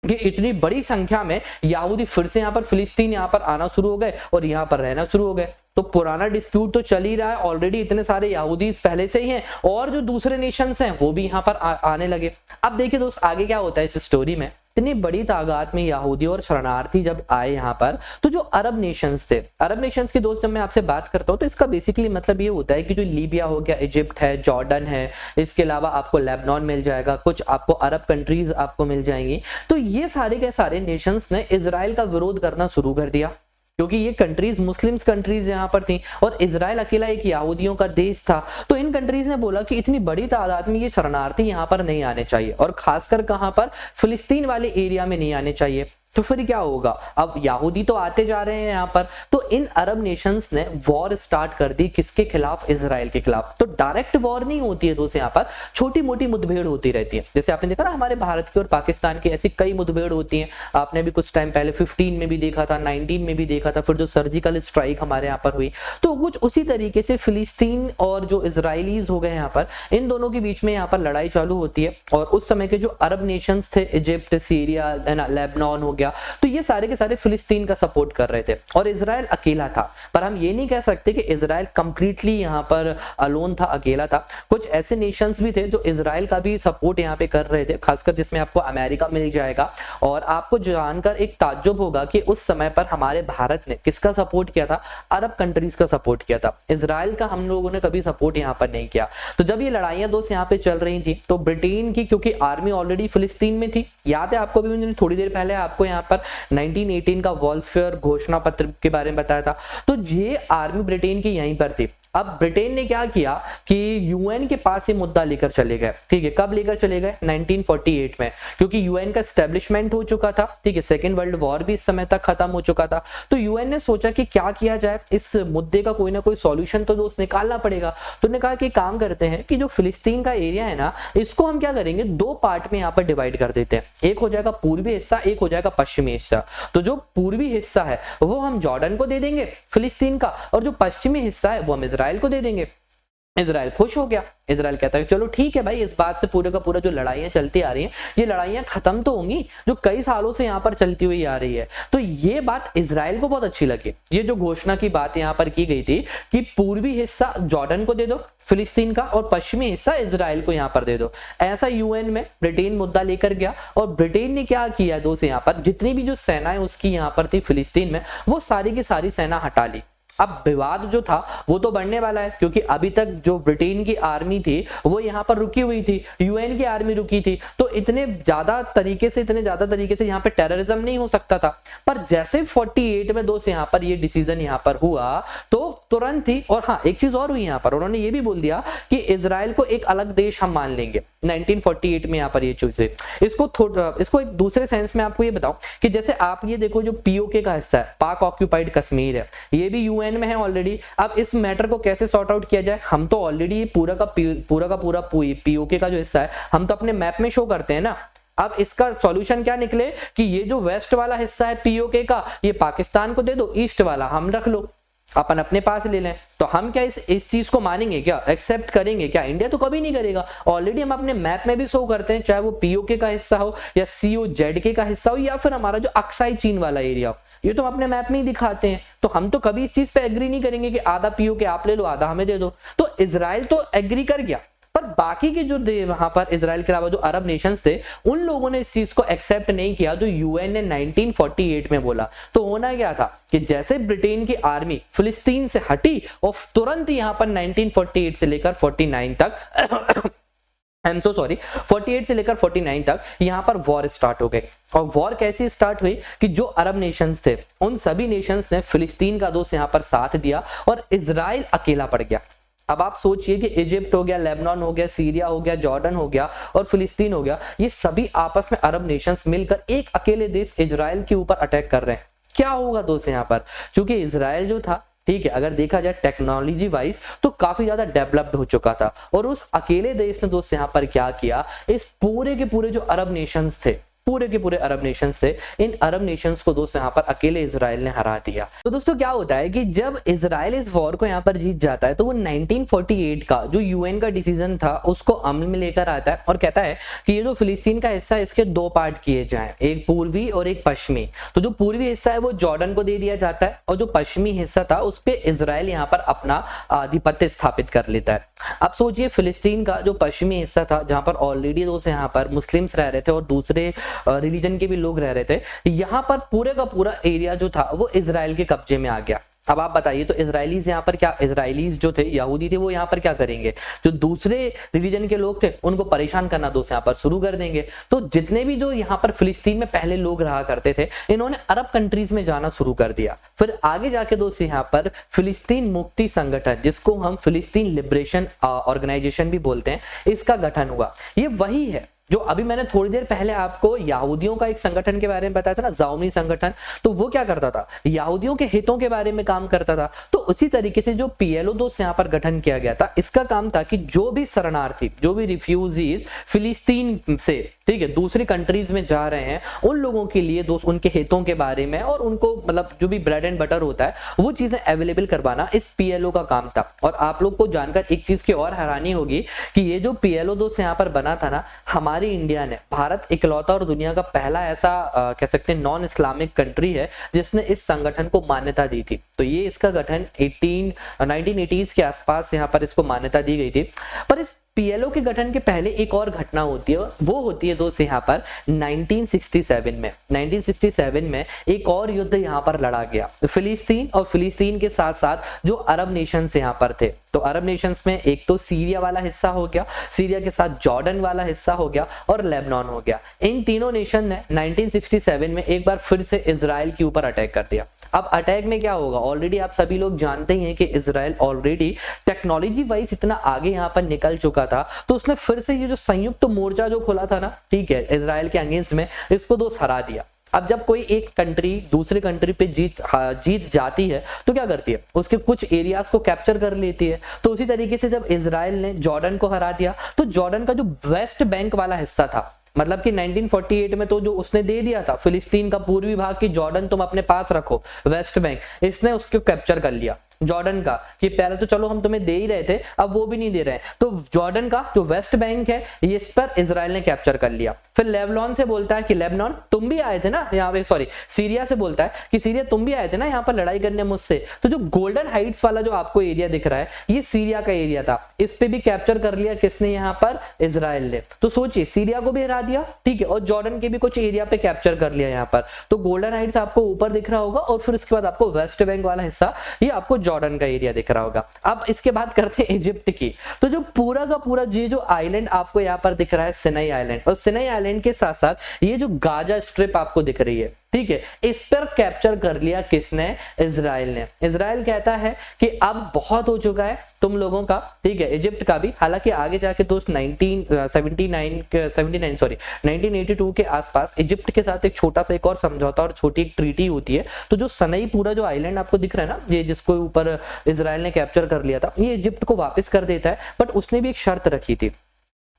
कि इतनी बड़ी संख्या में यहूदी फिर से यहाँ पर फिलिस्तीन यहाँ पर आना शुरू हो गए और यहाँ पर रहना शुरू हो गए? तो पुराना डिस्प्यूट तो चल ही रहा है, ऑलरेडी इतने सारे यहूदी पहले से ही हैं और जो दूसरे नेशंस हैं वो भी यहाँ पर आने लगे। अब देखिए दोस्त आगे क्या होता है इस स्टोरी में। इतनी बड़ी तादाद में यहूदी और शरणार्थी जब आए यहाँ पर, तो जो अरब नेशंस थे, अरब नेशंस के दोस्त जब मैं आपसे बात करता हूँ तो इसका बेसिकली मतलब ये होता है कि जो लीबिया हो गया, इजिप्ट है, जॉर्डन है, इसके अलावा आपको लेबनान मिल जाएगा, कुछ आपको अरब कंट्रीज आपको मिल जाएंगी। तो ये सारे के सारे नेशंस ने इजराइल का विरोध करना शुरू कर दिया क्योंकि ये कंट्रीज मुस्लिम्स कंट्रीज यहाँ पर थी और इजराइल अकेला एक यहूदियों का देश था। तो इन कंट्रीज ने बोला कि इतनी बड़ी तादाद में ये शरणार्थी यहाँ पर नहीं आने चाहिए और खासकर कहाँ पर, फिलिस्तीन वाले एरिया में नहीं आने चाहिए। तो फिर क्या होगा? अब यहूदी तो आते जा रहे हैं यहाँ पर, तो इन अरब नेशंस ने वॉर स्टार्ट कर दी। किसके खिलाफ? इजराइल के खिलाफ। तो डायरेक्ट वॉर नहीं होती है दोस्त, यहाँ पर छोटी मोटी मुठभेड़ होती रहती है। जैसे आपने देखा ना हमारे भारत की और पाकिस्तान की ऐसी कई मुठभेड़ होती हैं। आपने भी कुछ टाइम पहले 15 में भी देखा था, 19 में भी देखा था, फिर जो सर्जिकल स्ट्राइक हमारे यहाँ पर हुई। तो कुछ उसी तरीके से फिलिस्तीन और जो इजराइलीज हो गए यहाँ पर, इन दोनों के बीच में यहाँ पर लड़ाई चालू होती है। और उस समय के जो अरब नेशंस थे, इजिप्ट, सीरिया, लेबनान हो गया, तो ये सारे के सारे फिलिस्तीन का सपोर्ट कर रहे थे और इजराइल अकेला था। पर हम ये नहीं कह सकते कि इजराइल कंप्लीटली यहाँ पर अलोन था, अकेला था। कुछ ऐसे नेशंस भी थे जो इजराइल का भी सपोर्ट यहाँ पे कर रहे थे, खासकर जिसमें आपको अमेरिका मिल जाएगा। और आपको जानकर एक ताज्जुब होगा कि उस समय पर हमारे भारत ने किसका सपोर्ट किया था? अरब कंट्रीज का सपोर्ट किया था। इजराइल का हम लोगों ने कभी सपोर्ट यहाँ पर नहीं किया। तो जब ये लड़ाइयां दोस्त यहाँ पे चल रही थी, तो ब्रिटेन की क्योंकि आर्मी ऑलरेडी फिलिस्तीन में थी, याद है आपको भी, मैंने थोड़ी देर पहले आपको यहाँ पर 1918 का वॉल्फेयर घोषणा पत्र के बारे में बताया था। तो ये आर्मी ब्रिटेन की यहीं पर थी। अब ब्रिटेन ने क्या किया कि यूएन के पास ये मुद्दा लेकर चले गए, ठीक है। कब लेकर चले गए? 1948 में, क्योंकि यूएन का एस्टेब्लिशमेंट हो चुका था, ठीक है। सेकेंड वर्ल्ड वॉर भी इस समय तक खत्म हो चुका था। तो यूएन ने सोचा कि क्या किया जाए, इस मुद्दे का कोई ना कोई सॉल्यूशन तो दोस्त निकालना पड़ेगा। तो उन्होंने कहा कि काम करते हैं कि जो फिलिस्तीन का एरिया है ना, इसको हम क्या करेंगे, दो पार्ट में यहाँ पर डिवाइड कर देते हैं। एक हो जाएगा पूर्वी हिस्सा, एक हो जाएगा पश्चिमी हिस्सा। तो जो पूर्वी हिस्सा है वो हम जॉर्डन को दे देंगे फिलिस्तीन का, और जो पश्चिमी हिस्सा है वो हम इजराइल को दे देंगे। इजराइल खुश हो गया। इजराइल कहता है चलो ठीक है भाई, इस बात से पूरे का पूरा जो लड़ाइयां चलती आ रही हैं, ये लड़ाइयां खत्म तो होंगी जो कई सालों से यहाँ पर चलती हुई आ रही है। तो ये बात इजराइल को बहुत अच्छी लगी। ये जो घोषणा की बात यहाँ पर की गई थी कि पूर्वी हिस्सा जॉर्डन को दे दो फिलिस्तीन का, और पश्चिमी हिस्सा इजराइल को यहाँ पर दे दो। ऐसा यूएन में ब्रिटेन मुद्दा लेकर गया, और ब्रिटेन ने क्या किया दोस्त, यहाँ पर जितनी भी जो सेनाएं उसकी यहाँ पर थी फिलिस्तीन में, वो सारी की सारी सेना हटा ली। अब विवाद जो था वो तो बढ़ने वाला है, क्योंकि अभी तक जो ब्रिटेन की आर्मी थी वो यहाँ पर रुकी हुई थी, यूएन की आर्मी रुकी थी। तो इतने ज्यादा तरीके से यहाँ पे टेररिज्म नहीं हो सकता था। पर जैसे 48 में दोस्त यहाँ पर ये डिसीजन यहाँ पर हुआ, तो तुरंत ही, और हाँ एक चीज और हुई यहाँ पर, उन्होंने ये भी बोल दिया कि इजराइल को एक अलग देश हम मान लेंगे। 1948 में यहाँ पर ये चीज है। इसको एक दूसरे सेंस में आपको ये बताऊं कि जैसे आप ये देखो, जो पीओके का हिस्सा है, पाक ऑक्यूपाइड कश्मीर है, ये भी यूएन में है ऑलरेडी। अब इस मैटर को कैसे सॉर्ट आउट किया जाए, हम तो ऑलरेडी पूरा का पूरा पीओके का जो हिस्सा है हम तो अपने मैप में शो करते हैं ना। अब इसका सॉल्यूशन क्या निकले कि ये जो वेस्ट वाला हिस्सा है पीओके का, ये पाकिस्तान को दे दो, ईस्ट वाला हम रख लो। अपन अपने पास ले लें, तो हम क्या इस चीज को मानेंगे क्या, एक्सेप्ट करेंगे क्या? इंडिया तो कभी नहीं करेगा। ऑलरेडी हम अपने मैप में भी शो करते हैं, चाहे वो पीओके का हिस्सा हो या सीओजेडके का हिस्सा हो या फिर हमारा जो अक्साई चीन वाला एरिया हो, ये तो हम अपने मैप में ही दिखाते हैं। तो हम तो कभी इस चीज पे एग्री नहीं करेंगे कि आधा पीओके आप ले लो, आधा हमें दे दो। तो इजराइल तो एग्री कर गया, पर बाकी के जो वहां पर इजराइल के अलावा जो अरब नेशंस थे, उन लोगों ने इस चीज को एक्सेप्ट नहीं किया जो यूएन ने 1948 में बोला। तो होना क्या था कि जैसे ब्रिटेन की आर्मी फिलिस्तीन से हटी और तुरंत यहां पर 1948 से लेकर 49 तक आई एम सो सॉरी 48 से लेकर 49 तक यहां पर वॉर स्टार्ट हो गई। और वॉर कैसे स्टार्ट हुई कि जो अरब नेशंस थे उन सभी नेशंस ने फिलिस्तीन का दोस्त यहां पर साथ दिया और इजराइल अकेला पड़ गया। अब आप सोचिए कि इजिप्ट हो गया, लेबनान हो गया, सीरिया हो गया, जॉर्डन हो गया और फिलिस्तीन हो गया, ये सभी आपस में अरब नेशंस मिलकर एक अकेले देश इजराइल के ऊपर अटैक कर रहे हैं। क्या होगा दोस्त यहाँ पर, क्योंकि इजराइल जो था, ठीक है, अगर देखा जाए टेक्नोलॉजी वाइज तो काफी ज्यादा डेवलप्ड हो चुका था, और उस अकेले देश ने दोस्त यहाँ पर क्या किया, इस पूरे के पूरे जो अरब नेशंस थे, पूरे के पूरे अरब नेशंस थे, इन अरब नेशंस को दोस्त यहाँ पर अकेले इजराइल ने हरा दिया। तो दोस्तों क्या होता है कि जब इजराइल इस वॉर को यहाँ पर जीत जाता है तो वो 1948 का जो यूएन का डिसीजन था उसको अमल में लेकर आता है और कहता है कि ये जो फिलिस्तीन का हिस्सा है इसके दो पार्ट किए जाएं, एक पूर्वी और एक पश्चिमी। तो जो पूर्वी हिस्सा है वो जॉर्डन को दे दिया जाता है और जो पश्चिमी हिस्सा था उस पर इजराइल यहाँ पर अपना आधिपत्य स्थापित कर लेता है। अब सोचिए फिलिस्तीन का जो पश्चिमी हिस्सा था जहां पर ऑलरेडी दोस्त यहाँ पर मुस्लिम्स रह रहे थे और दूसरे रिलीजन के भी लोग रह रहे थे, यहाँ पर पूरे का पूरा एरिया जो था वो इजराइल के कब्जे में आ गया। अब आप बताइए तो इजराइलीज यहाँ पर क्या, इजराइलीज जो थे यहूदी थे वो यहाँ पर क्या करेंगे, जो दूसरे रिलीजन के लोग थे उनको परेशान करना दोस्त यहाँ पर शुरू कर देंगे। तो जितने भी जो यहाँ पर फिलिस्तीन में पहले लोग रहा करते थे इन्होंने अरब कंट्रीज में जाना शुरू कर दिया। फिर आगे जाके दोस्त यहाँ पर फिलिस्तीन मुक्ति संगठन, जिसको हम फिलिस्तीन लिबरेशन ऑर्गेनाइजेशन भी बोलते हैं, इसका गठन हुआ। ये वही है जो अभी मैंने थोड़ी देर पहले आपको यहूदियों का एक संगठन के बारे में बताया था ना, ज़ाओमी संगठन, तो वो क्या करता था, यहूदियों के हितों के बारे में काम करता था। तो उसी तरीके से जो पीएलओ दोस्त यहाँ पर गठन किया गया था, इसका काम था कि जो भी शरणार्थी, जो भी रिफ्यूजीज फिलिस्तीन से, ठीक है, दूसरी कंट्रीज में जा रहे हैं, उन लोगों के लिए दोस्त उनके हितों के बारे में और उनको मतलब जो भी ब्रेड एंड बटर होता है वो चीजें अवेलेबल करवाना इस पीएलओ का काम था। और आप लोग को जानकर एक चीज की और हैरानी होगी कि ये जो पीएलओ दोस्त यहाँ पर बना था ना, हमारी इंडिया ने, भारत इकलौता और दुनिया का पहला ऐसा कह सकते हैं नॉन इस्लामिक कंट्री है जिसने इस संगठन को मान्यता दी थी। तो ये इसका गठन 1980s के आसपास यहाँ पर इसको मान्यता दी गई थी। पर इस पीएलओ के गठन के पहले एक और घटना होती है, वो होती है दोस्त यहाँ पर 1967 में एक और युद्ध यहाँ पर लड़ा गया, फिलिस्तीन और फिलिस्तीन के साथ साथ जो अरब नेशंस यहाँ पर थे। तो अरब नेशंस में एक तो सीरिया वाला हिस्सा हो गया, सीरिया के साथ जॉर्डन वाला हिस्सा हो गया और लेबनान हो गया। इन तीनों नेशन ने 1967 में एक बार फिर से इजराइल के ऊपर अटैक कर दिया। अब अटैक में क्या होगा, ऑलरेडी आप सभी लोग जानते ही हैं कि इजराइल ऑलरेडी टेक्नोलॉजी वाइज इतना आगे यहाँ पर निकल चुका था, तो उसने फिर से ये जो संयुक्त मोर्चा जो खोला था ना, ठीक है, इजराइल के अगेंस्ट में, इसको दोस्त हरा दिया। अब जब कोई एक कंट्री दूसरे कंट्री पे जीत जाती है तो क्या करती है, उसके कुछ एरियाज को कैप्चर कर लेती है। तो उसी तरीके से जब इजराइल ने जॉर्डन को हरा दिया तो जॉर्डन का जो वेस्ट बैंक वाला हिस्सा था, मतलब कि 1948 में तो जो उसने दे दिया था फिलिस्तीन का पूर्वी भाग की जॉर्डन तुम अपने पास रखो, वेस्ट बैंक, इसने उसको कैप्चर कर लिया जॉर्डन का, कि पहले तो चलो हम तुम्हें दे ही रहे थे, अब वो भी नहीं दे रहे हैं। तो जॉर्डन का जो वेस्ट बैंक है ये इस पर इजराइल ने कैप्चर कर लिया। फिर लेबनान से बोलता है कि लेबनान तुम भी आए थे ना यहाँ पे, सॉरी सीरिया से बोलता है कि सीरिया तुम भी आए थे ना यहाँ पर लड़ाई करने मुझसे। तो जो गोल्डन हाइट्स वाला जो आपको एरिया दिख रहा है ये सीरिया का एरिया था, इस पे भी कैप्चर कर लिया किसने, यहाँ पर इजराइल ने। तो सोचिए सीरिया को भी हरा दिया, ठीक है, और जॉर्डन के भी कुछ एरिया पे कैप्चर कर लिया यहाँ पर। तो गोल्डन हाइट्स आपको ऊपर दिख रहा होगा और फिर उसके बाद आपको वेस्ट बैंक वाला हिस्सा ये आपको जॉर्डन का एरिया दिख रहा होगा। अब इसके बाद करते हैं इजिप्ट की। तो जो पूरा का पूरा ये जो आइलैंड आपको यहाँ पर दिख रहा है सिनाई आइलैंड, और सिनाई आइलैंड के साथ साथ ये जो गाजा स्ट्रिप आपको दिख रही है, ठीक है, इस पर कैप्चर कर लिया किसने, इजराइल ने। इजराइल कहता है कि अब बहुत हो चुका है तुम लोगों का, ठीक है, इजिप्ट का भी। हालांकि आगे जाके दोस्त 1982 के आसपास इजिप्ट के साथ एक छोटा सा एक और समझौता और छोटी एक ट्रीटी होती है। तो जो सनई पूरा जो आइलैंड आपको दिख रहा है ना, ये जिसको ऊपर इजराइल ने कैप्चर कर लिया था, ये इजिप्ट को वापस कर देता है। बट उसने भी एक शर्त रखी थी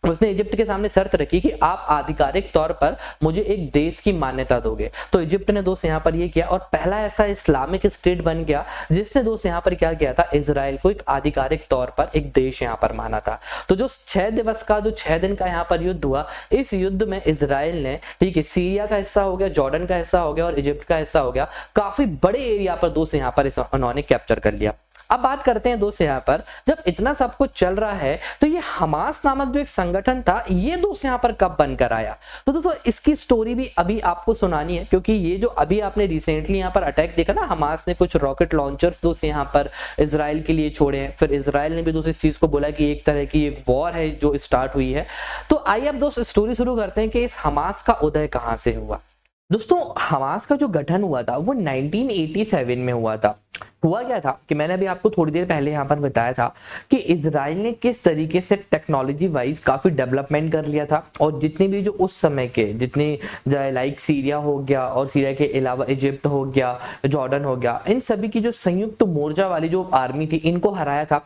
उसने इजिप्ट के सामने शर्त रखी कि आप आधिकारिक तौर पर मुझे एक देश की मान्यता दोगे। तो इजिप्ट ने दोस्त यहाँ पर ये किया और पहला ऐसा इस्लामिक स्टेट बन गया जिसने दोस्त यहाँ पर क्या किया था, इजराइल को एक आधिकारिक तौर पर एक देश यहाँ पर माना था। तो जो 6 दिवस का, जो 6 दिन का यहाँ पर युद्ध हुआ, इस युद्ध में इजराइल ने, ठीक है, सीरिया का हिस्सा हो गया, जॉर्डन का हिस्सा हो गया और इजिप्ट का हिस्सा हो गया, काफी बड़े एरिया पर दोस्त यहाँ पर उन्होंने कैप्चर कर लिया। अब बात करते हैं दोस्त यहाँ पर, जब इतना सब कुछ चल रहा है तो ये हमास नामक जो एक संगठन था, ये दोस्त यहाँ पर कब बनकर आया। तो दोस्तों इसकी स्टोरी भी अभी आपको सुनानी है, क्योंकि ये जो अभी आपने रिसेंटली यहाँ पर अटैक देखा ना, हमास ने कुछ रॉकेट लॉन्चर्स दोस्त यहाँ पर इजराइल के लिए छोड़े हैं, फिर इजराइल ने भी दोस्त इस चीज को बोला कि एक तरह की एक वॉर है जो स्टार्ट हुई है। तो आइए अब दोस्त स्टोरी शुरू करते हैं कि इस हमास का उदय कहाँ से हुआ। दोस्तों हमास का जो गठन हुआ था वो 1987 में हुआ था। हुआ क्या था कि मैंने अभी आपको थोड़ी देर पहले यहाँ पर बताया था कि इजराइल ने किस तरीके से टेक्नोलॉजी वाइज काफी डेवलपमेंट कर लिया था, और जितने भी जो उस समय के जितने लाइक सीरिया हो गया और सीरिया के अलावा इजिप्ट हो गया, जॉर्डन हो गया, इन सभी की जो संयुक्त मोर्चा वाली जो आर्मी थी, इनको हराया था।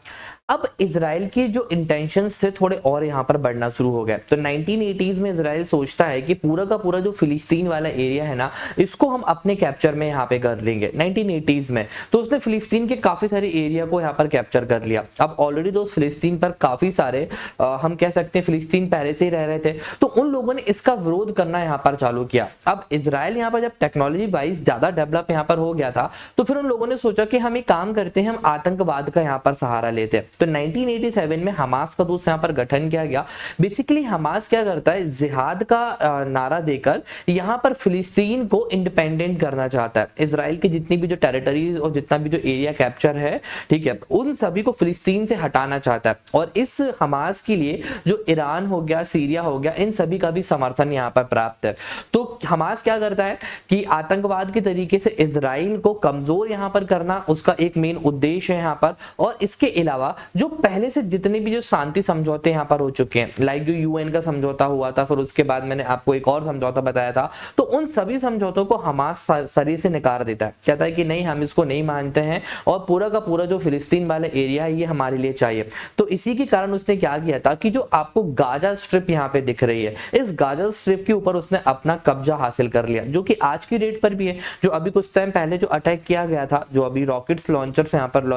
अब इजराइल के जो इंटेंशंस थे थोड़े और यहाँ पर बढ़ना शुरू हो गए। तो 1980s में इजराइल सोचता है कि पूरा का पूरा जो फिलिस्तीन वाला एरिया है ना, इसको हम अपने कैप्चर में यहाँ पे कर लेंगे 1980s में। तो उसने फिलिस्तीन के काफी सारे एरिया को यहाँ पर कैप्चर कर लिया। अब ऑलरेडी दोस्त फिलिस्तीन पर काफी सारे हम कह सकते हैं फिलिस्तीन पहले से ही रह रहे थे, तो उन लोगों ने इसका विरोध करना यहाँ पर चालू किया। अब इजराइल यहाँ पर जब टेक्नोलॉजी वाइज ज्यादा डेवलप यहाँ पर हो गया था, तो फिर उन लोगों ने सोचा कि हम एक काम करते हैं, हम आतंकवाद का यहाँ पर सहारा लेते हैं। तो 1987 में हमास का दोस्त यहाँ पर गठन किया गया। बेसिकली हमास क्या करता है, जिहाद का नारा देकर यहाँ पर फिलिस्तीन को इंडिपेंडेंट करना चाहता है। इजराइल की जितनी भी जो टेरिटरीज और जितना भी जो एरिया कैप्चर है, ठीक है, उन सभी को फिलिस्तीन से हटाना चाहता है। और इस हमास के लिए जो ईरान हो गया, सीरिया हो गया, इन सभी का भी समर्थन यहाँ पर प्राप्त है। तो हमास क्या करता है कि आतंकवाद के तरीके से इजराइल को कमजोर यहाँ पर करना उसका एक मेन उद्देश्य है यहाँ पर। और इसके अलावा जो पहले से जितने भी जो शांति समझौते यहाँ पर हो चुके हैं, लाइक जो यूएन का समझौता हुआ था, फिर उसके बाद मैंने आपको एक और समझौता बताया था, तो उन सभी समझौतों को हमास सरी से नकार देता है। कहता है कि नहीं, हम इसको नहीं मानते हैं और पूरा का पूरा जो फिलिस्तीन वाला एरिया है ये हमारे लिए चाहिए। तो इसी के कारण उसने क्या किया था कि जो आपको गाजा स्ट्रिप यहाँ पे दिख रही है, इस गाजा स्ट्रिप के ऊपर उसने अपना कब्जा हासिल कर लिया, जो कि आज की डेट पर भी है। जो अभी कुछ टाइम पहले जो अटैक किया गया था, जो अभी रॉकेट लॉन्चर से यहाँ पर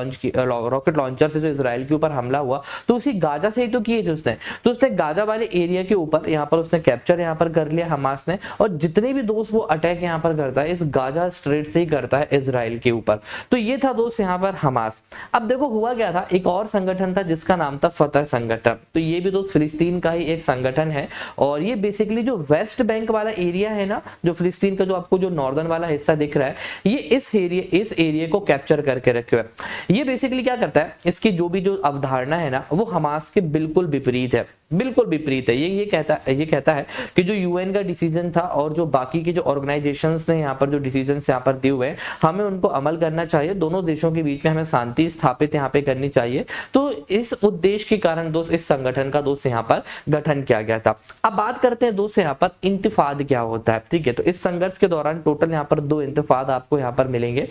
रॉकेट लॉन्चर से जो इजराइल के ऊपर हमला हुआ, तो उसी गाजा से ही तो किए थे उसने। तो उसने गाजा वाले एरिया के ऊपर यहाँ पर उसने कैप्चर यहाँ पर कर लिया हमास ने, और जितने भी दोस्त वो अटैक यहाँ पर करता है इस गाजा स्ट्रेट से ही करता है इजराइल के ऊपर। तो ये था दोस्त यहाँ पर हमास। अब देखो हुआ क्या था, एक और संगठन था जिसका नाम था फतह संगठन। तो ये भी दोस्त फिलिस्तीन का ही एक संगठन है, और ये बेसिकली जो वेस्ट बैंक वाला एरिया है ना, जो फिलिस्तीन का जो आपको जो नॉर्दर्न वाला हिस्सा दिख रहा है, ये इस एरिया को कैप्चर करके रखे हुए। ये बेसिकली क्या करता है, इसकी जो भी जो अवधारणा है ना, वो हमास के बिल्कुल विपरीत है, बिल्कुल विपरीत है। ये कहता है कि जो यूएन का डिसीजन था और जो बाकी के जो ऑर्गेनाइजेशंस ने यहाँ पर जो डिसीजन यहाँ पर दिए हुए हैं, हमें उनको अमल करना चाहिए, दोनों देशों के बीच में हमें शांति स्थापित यहाँ पे करनी चाहिए। तो इस उद्देश्य के कारण दोस्त इस संगठन का दोस्त यहाँ पर गठन किया गया था। अब बात करते हैं दोस्त यहाँ पर इंतिफाद क्या होता है, ठीक है। तो इस संघर्ष के दौरान टोटल यहाँ पर 2 इंतिफाद आपको यहाँ पर मिलेंगे।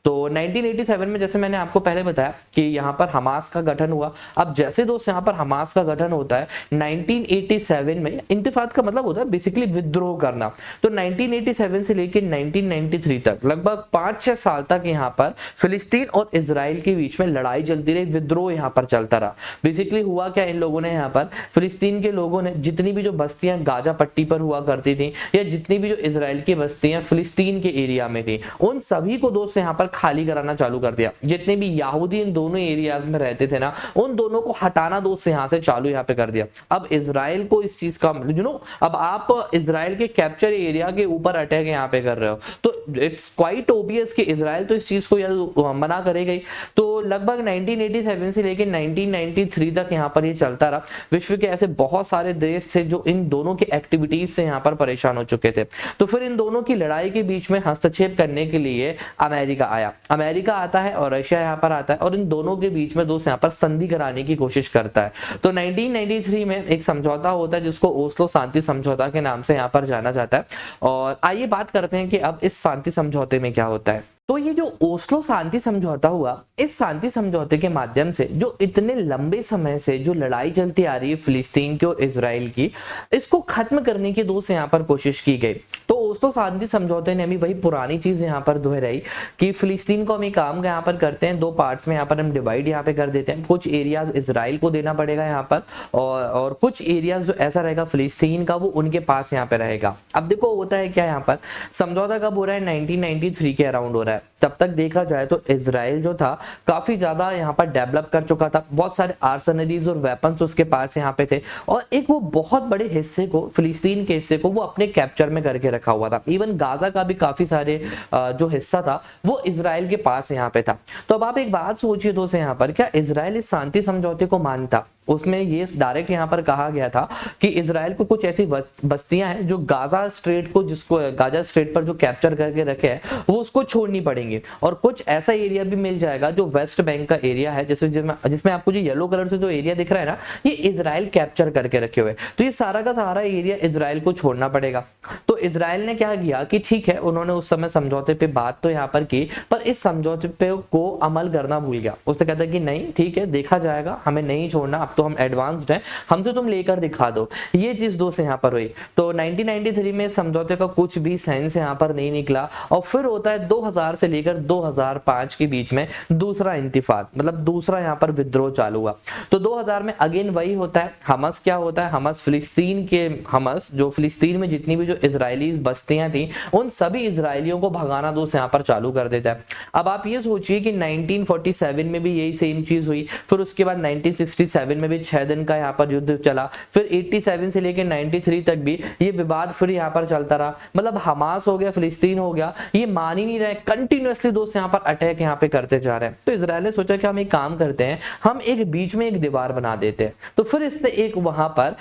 तो 1987 में जैसे मैंने आपको पहले बताया कि यहाँ पर हमास का गठन हुआ। अब जैसे दोस्त यहाँ पर हमास का गठन होता है 1987 में, इंतिफाद का मतलब होता है बेसिकली विद्रोह करना। तो 1987 से लेकर 1993 तक लगभग 5-6 साल तक यहाँ पर फिलिस्तीन और इजराइल के बीच में लड़ाई चलती रही, विद्रोह यहाँ पर चलता रहा। बेसिकली हुआ क्या, इन लोगों ने यहाँ पर फिलिस्तीन के लोगों ने जितनी भी जो बस्तियां गाजा पट्टी पर हुआ करती थी, या जितनी भी जो इजराइल की बस्तियां फिलिस्तीन के एरिया में थी, उन सभी को दोस्त यहाँ पर खाली कराना चालू कर दिया। जितने भी यहूदी इन दोनों एरियाज में रहते थे ना, उन दोनों को हटाना दोस्त यहाँ से चालू यहाँ पे कर दिया। अब इजराइल को इस चीज का अब आप इजराइल के कैप्चर एरिया के ऊपर अटैक यहाँ पे कर रहे हो, तो इट्स क्वाइट ओबियस कि इजराइल तो इस चीज को मना करेगा ही। तो लगभग 1987 से लेकर 1993 तक यहाँ पर ये चलता रहा। विश्व के ऐसे बहुत सारे देश थे जो इन दोनों की एक्टिविटीज से यहाँ पर परेशान हो चुके थे। तो फिर इन दोनों की लड़ाई के बीच में हस्तक्षेप करने के लिए अमेरिका आता है और रशिया यहाँ पर आता है, और इन दोनों के बीच में दोस्त यहाँ पर संधि कराने की कोशिश करता है। तो 1993 में एक समझौता होता है जिसको ओस्लो शांति समझौता के नाम से यहाँ पर जाना जाता है। और आइए बात करते हैं कि अब इस शांति समझौते में क्या होता है। तो ये जो ओस्लो शांति समझौता हुआ, इस शांति समझौते के माध्यम से जो इतने लंबे समय से जो लड़ाई चलती आ रही है फिलिस्तीन की और इजराइल की, इसको खत्म करने की दोस्त यहाँ पर कोशिश की गई। तो ओस्लो शांति समझौते ने अभी वही पुरानी चीज यहाँ पर दोहराई कि फिलिस्तीन को हम एक काम यहाँ पर करते हैं, दो पार्ट्स में यहाँ पर हम डिवाइड यहाँ पे कर देते हैं। कुछ एरियाज इजराइल को देना पड़ेगा यहाँ पर, और कुछ एरियाज जो ऐसा रहेगा फिलिस्तीन का वो उनके पास यहाँ पे रहेगा। अब देखो होता है क्या, यहाँ पर समझौता कब हो रहा है, 1993 के अराउंड हो रहा है। तब तक देखा जाए तो इजराइल जो था काफी ज्यादा यहाँ पर डेवलप कर चुका था, बहुत सारे आर्सनरीज और वेपन्स उसके पास यहाँ पे थे, और एक वो बहुत बड़े हिस्से को, फिलिस्तीन के हिस्से को वो अपने कैप्चर में करके रखा हुआ था। इवन गाजा का भी काफी सारे जो हिस्सा था वो इजराइल के पास यहाँ पे था। तो अब आप एक बात सोचिए दोस्तों, यहाँ पर क्या इजराइल इस शांति समझौते को मानता? उसमें ये डायरेक्ट यहाँ पर कहा गया था कि इजराइल को कुछ ऐसी बस्तियां हैं जो गाजा स्ट्रेट को, जिसको गाजा स्ट्रेट पर जो कैप्चर करके रखे हैं वो उसको छोड़नी पड़ेंगी, और कुछ ऐसा एरिया भी मिल जाएगा जो वेस्ट बैंक का एरिया है, जैसे जिसमें आपको जो येलो कलर से जो एरिया दिख रहा है ना, ये इजराइल कैप्चर करके रखे हुए। तो ये सारा का सारा एरिया इजराइल को छोड़ना पड़ेगा। तो इजराइल ने क्या किया कि ठीक है, उन्होंने उस समय समझौते पे बात तो यहाँ पर की, पर इस समझौते पे को अमल करना भूल गया। उसने कहता कि नहीं ठीक है, देखा जाएगा, हमें नहीं छोड़ना, तो हम एडवांस्ड हैं, हमसे तुम लेकर दिखा दो। ये चीज दोस्त यहाँ पर हुई। तो 1993 में समझौते का कुछ भी सेंस यहाँ पर नहीं निकला, और फिर होता है 2000 से लेकर 2005 के बीच में दूसरा इंतिफाद, मतलब दूसरा यहाँ पर विद्रोह चालू हुआ। तो 2000 में अगेन वही होता है, हमस क्या होता है, हमस फिलिस्तीन के, हमस जो फिलिस्तीन में जितनी भी जो इजरायली बस्तियां थी उन सभी इजरायलियों को भगाना दोस्त यहाँ पर चालू कर देता है। अब आप ये सोचिए कि 1947 में भी यही सेम चीज हुई, फिर उसके बाद 1967 में भी 6 दिन का यहाँ पर युद्ध चला, फिर 87 से लेकर 93 तक भी ये विवाद फिर यहाँ पर चलता रहा। मतलब हमास हो गया, फिलिस्तीन हो गया, ये मान ही नहीं रहे, कंटिन्यूअसली दोस्त यहाँ पर अटैक यहाँ पे करते जा रहे हैं। तो इजराइल ने सोचा कि हम एक काम करते हैं, हम एक बीच में एक दीवार बना देते हैं। तो फिर इसने एक वहां पर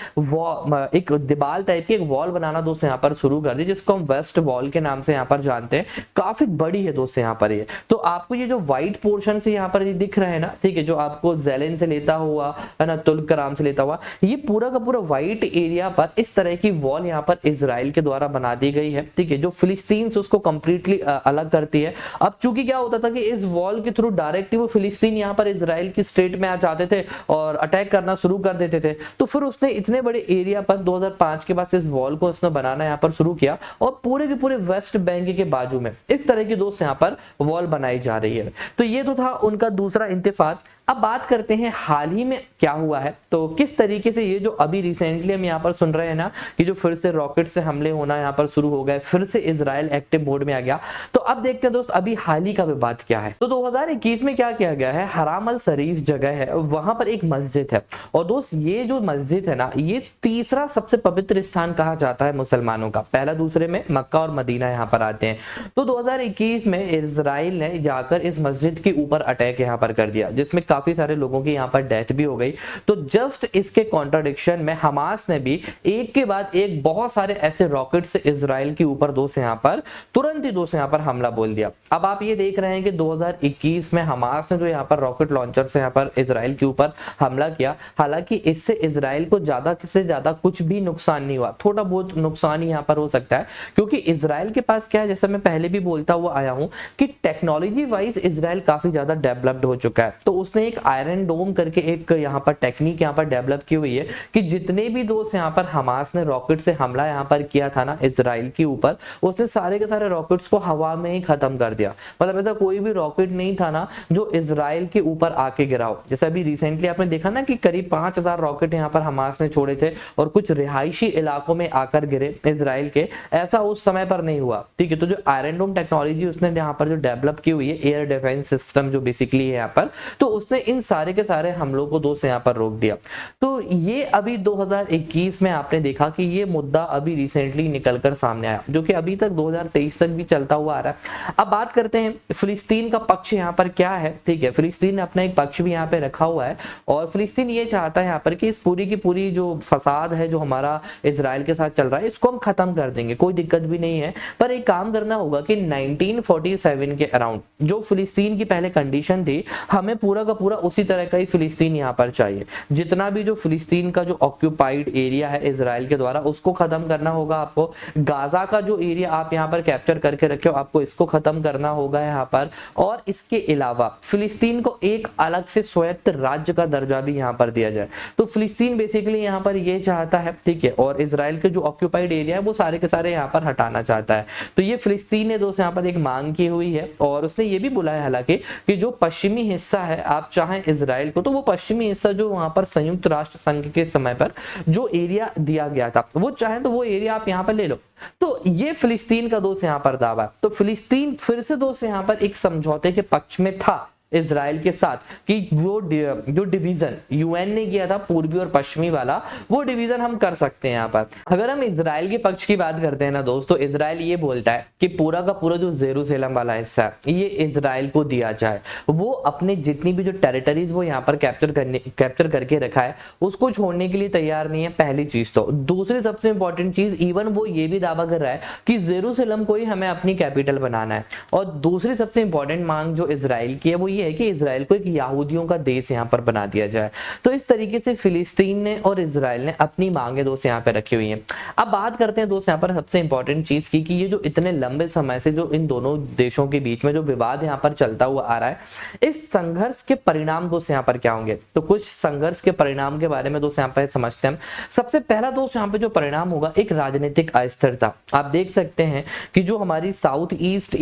एक दीवार टाइप की एक वॉल बनाना दोस्त यहाँ पर शुरू कर दी, जिसको हम वेस्ट वॉल के नाम से यहाँ पर जानते हैं। काफी बड़ी है दोस्त यहाँ पर ये। तो आपको ये जो व्हाइट पोर्शन से यहाँ पर ये दिख रहा है ना, ठीक है, जो आपको जेलेन से लेता हुआ है ना, तुल कराम से लेता हुआ, ये पूरा का पूरा व्हाइट एरिया पर इस तरह की वॉल यहाँ पर इजराइल के द्वारा बना दी गई है, ठीक है, जो फिलिस्तीन से उसको कंप्लीटली अलग करती है। अब चूंकि क्या होता था कि इस वॉल के थ्रू डायरेक्टली वो फिलिस्तीन यहाँ पर इजराइल की स्टेट में आ जाते थे और अटैक करना शुरू कर देते थे। तो फिर उसने इतने बड़े एरिया पर 2005 के बाद से इस वॉल को उसने बनाना यहाँ पर शुरू किया, और पूरे के पूरे वेस्ट बैंक के बाजू में इस तरह की दोस्त यहाँ पर वॉल बनाई जा रही है। तो ये तो था उनका दूसरा इंतिफाद। अब बात करते हैं हाल ही में क्या हुआ है, तो किस तरीके से ये जो अभी रिसेंटली हम यहाँ पर सुन रहे हैं ना कि जो फिर से रॉकेट से हमले होना यहाँ पर शुरू हो गए, फिर से इजराइल एक्टिव मोड में आ गया। तो अब देखते हैं दोस्त अभी हाल ही का विवाद क्या है। तो 2021 में क्या किया गया है, हराम अल शरीफ जगह है, वहां पर एक मस्जिद है, और दोस्त ये जो मस्जिद है ना, ये तीसरा सबसे पवित्र स्थान कहा जाता है मुसलमानों का। पहला दूसरे में मक्का और मदीना यहाँ पर आते हैं। तो 2021 में इजराइल ने जाकर इस मस्जिद के ऊपर अटैक यहाँ पर कर दिया, जिसमें काफी सारे लोगों की यहाँ पर डेथ भी हो गई। तो जस्ट इसके कॉन्ट्राडिक्शन में हमास ने भी एक के बाद एक बहुत सारे ऐसे रॉकेट से इजराइल के ऊपर दोस्त यहाँ पर तुरंत ही दोस्त यहाँ पर हमला बोल दिया। अब आप ये देख रहे हैं कि 2021 में हमास ने जो यहाँ पर रॉकेट लॉन्चर से यहाँ पर इजराइल के ऊपर हमला किया, हालांकि इससे इजराइल को ज्यादा से ज्यादा कुछ भी नुकसान नहीं हुआ, थोड़ा बहुत नुकसान यहाँ पर हो सकता है, क्योंकि इजराइल के पास क्या है, जैसा मैं पहले भी बोलता हुआ आया हूं कि टेक्नोलॉजी वाइज इजराइल काफी ज्यादा डेवलप्ड हो चुका है। तो उसने एक आयरन डोम करके एक यहाँ पर टेक्निक यहाँ पर डेवलप की हुई है कि जितने भी दोस्त यहाँ पर हमास ने रॉकेट से हमला यहाँ पर किया था ना इजराइल के ऊपर, उसने सारे के सारे रॉकेट्स को हवा में ही खत्म कर दिया। मतलब ऐसा कोई भी रॉकेट नहीं था ना जो इजराइल के ऊपर आके गिरा हो। जैसे अभी रिसेंटली आपने देखा ना कि करीब 5000 रॉकेट यहाँ पर हमास ने छोड़े थे और कुछ रिहायशी इलाकों में आकर गिरे इजराइल के, ऐसा उस समय पर नहीं हुआ। ठीक है, तो जो आयरन डोम टेक्नोलॉजी उसने यहाँ पर जो डेवलप की हुई है, एयर डिफेंस सिस्टम जो बेसिकली है यहाँ पर, तो उसने इन सारे के सारे हमलों को दोस्त यहाँ पर रोक दिया। तो ये अभी 2021 में आपने देखा कि ये मुद्दा अभी रिसेंटली निकलकर सामने आया, जो कि अभी तक 2023 तक भी चलता हुआ आ रहा है। अब बात करते हैं फिलिस्तीन का पक्ष यहाँ पर क्या है। ठीक है, फिलिस्तीन ने अपना एक पक्ष भी यहाँ पे रखा हुआ है, और फिलिस्तीन ये चाहता है यहाँ पर कि इस पूरी की पूरी जो फसाद है जो हमारा इजराइल के साथ चल रहा है, इसको हम खत्म कर देंगे, कोई दिक्कत भी नहीं है। पर एक काम करना होगा कि 1947 के अराउंड जो फिलिस्तीन की पहले कंडीशन थी, हमें पूरा का पूरा उसी तरह का ही फिलिस्तीन यहाँ पर चाहिए। जितना भी जो फिलिस्तीन का जो ऑक्यूपाइड एरिया है इजराइल के द्वारा, उसको खत्म करना होगा आपको। गाजा का जो एरिया आप यहाँ पर कैप्चर करके रखे हो, आपको इसको खत्म करना होगा यहाँ पर। और इसके अलावा फिलिस्तीन को एक अलग से स्वायत्त राज्य का दर्जा भी यहाँ पर दिया जाए। तो फिलिस्तीन बेसिकली यहाँ पर ये चाहता है, ठीक है, और इजराइल के जो ऑक्यूपाइड एरिया है वो सारे के सारे यहाँ पर हटाना चाहता है। तो ये फिलिस्तीन ने दोस्त यहाँ पर एक मांग की हुई है, और उसने ये भी बोला है हालांकि कि जो पश्चिमी हिस्सा है, आप चाहें इजराइल को, तो वो पश्चिमी हिस्सा जो वहां पर संयुक्त राष्ट्र संघ के समय पर जो एरिया दिया गया था, वो चाहें तो वो एरिया आप यहाँ पर ले लो। तो ये फिलिस्तीन का दोस्त यहाँ पर दावा है। तो फिलिस्तीन फिर से दोस्त यहाँ पर एक समझौते के पक्ष में था इजराइल के साथ कि वो जो डिवीजन यूएन ने किया था पूर्वी और पश्चिमी वाला, वो डिवीजन हम कर सकते हैं यहाँ पर। अगर हम इजराइल के पक्ष की बात करते हैं ना दोस्तों, इजराइल ये बोलता है कि पूरा का पूरा जो जेरूसलम वाला हिस्सा है ये इजराइल को दिया जाए। वो अपने जितनी भी जो टेरिटरीज वो यहाँ पर कैप्चर करके रखा है उसको छोड़ने के लिए तैयार नहीं है, पहली चीज। तो दूसरी सबसे इंपॉर्टेंट चीज, इवन वो ये भी दावा कर रहा है कि जेरूसलम को ही हमें अपनी कैपिटल बनाना है। और दूसरी सबसे इंपॉर्टेंट मांग जो इजराइल की है वो है कि इजराइल को एक यहूदियों का देश यहां पर बना दिया जाए। तो इस तरीके से फिलिस्तीन ने और इजराइल ने अपनी मांगे दोस्त यहां पर रखी हुई हैं। अब बात करते हैं दोस्त यहां पर सबसे इंपॉर्टेंट चीज की कि ये जो इतने लंबे समय से जो इन दोनों देशों के बीच में जो विवाद यहां पर चलता हुआ आ रहा है, इस संघर्ष के परिणाम दोस्त यहां पर क्या होंगे। तो कुछ संघर्ष के परिणाम के बारे में दोस्त यहां पर समझते हैं। सबसे पहला दोस्त यहां पर जो परिणाम होगा, एक राजनीतिक अस्थिरता। आप देख सकते हैं कि जो हमारी साउथ वेस्ट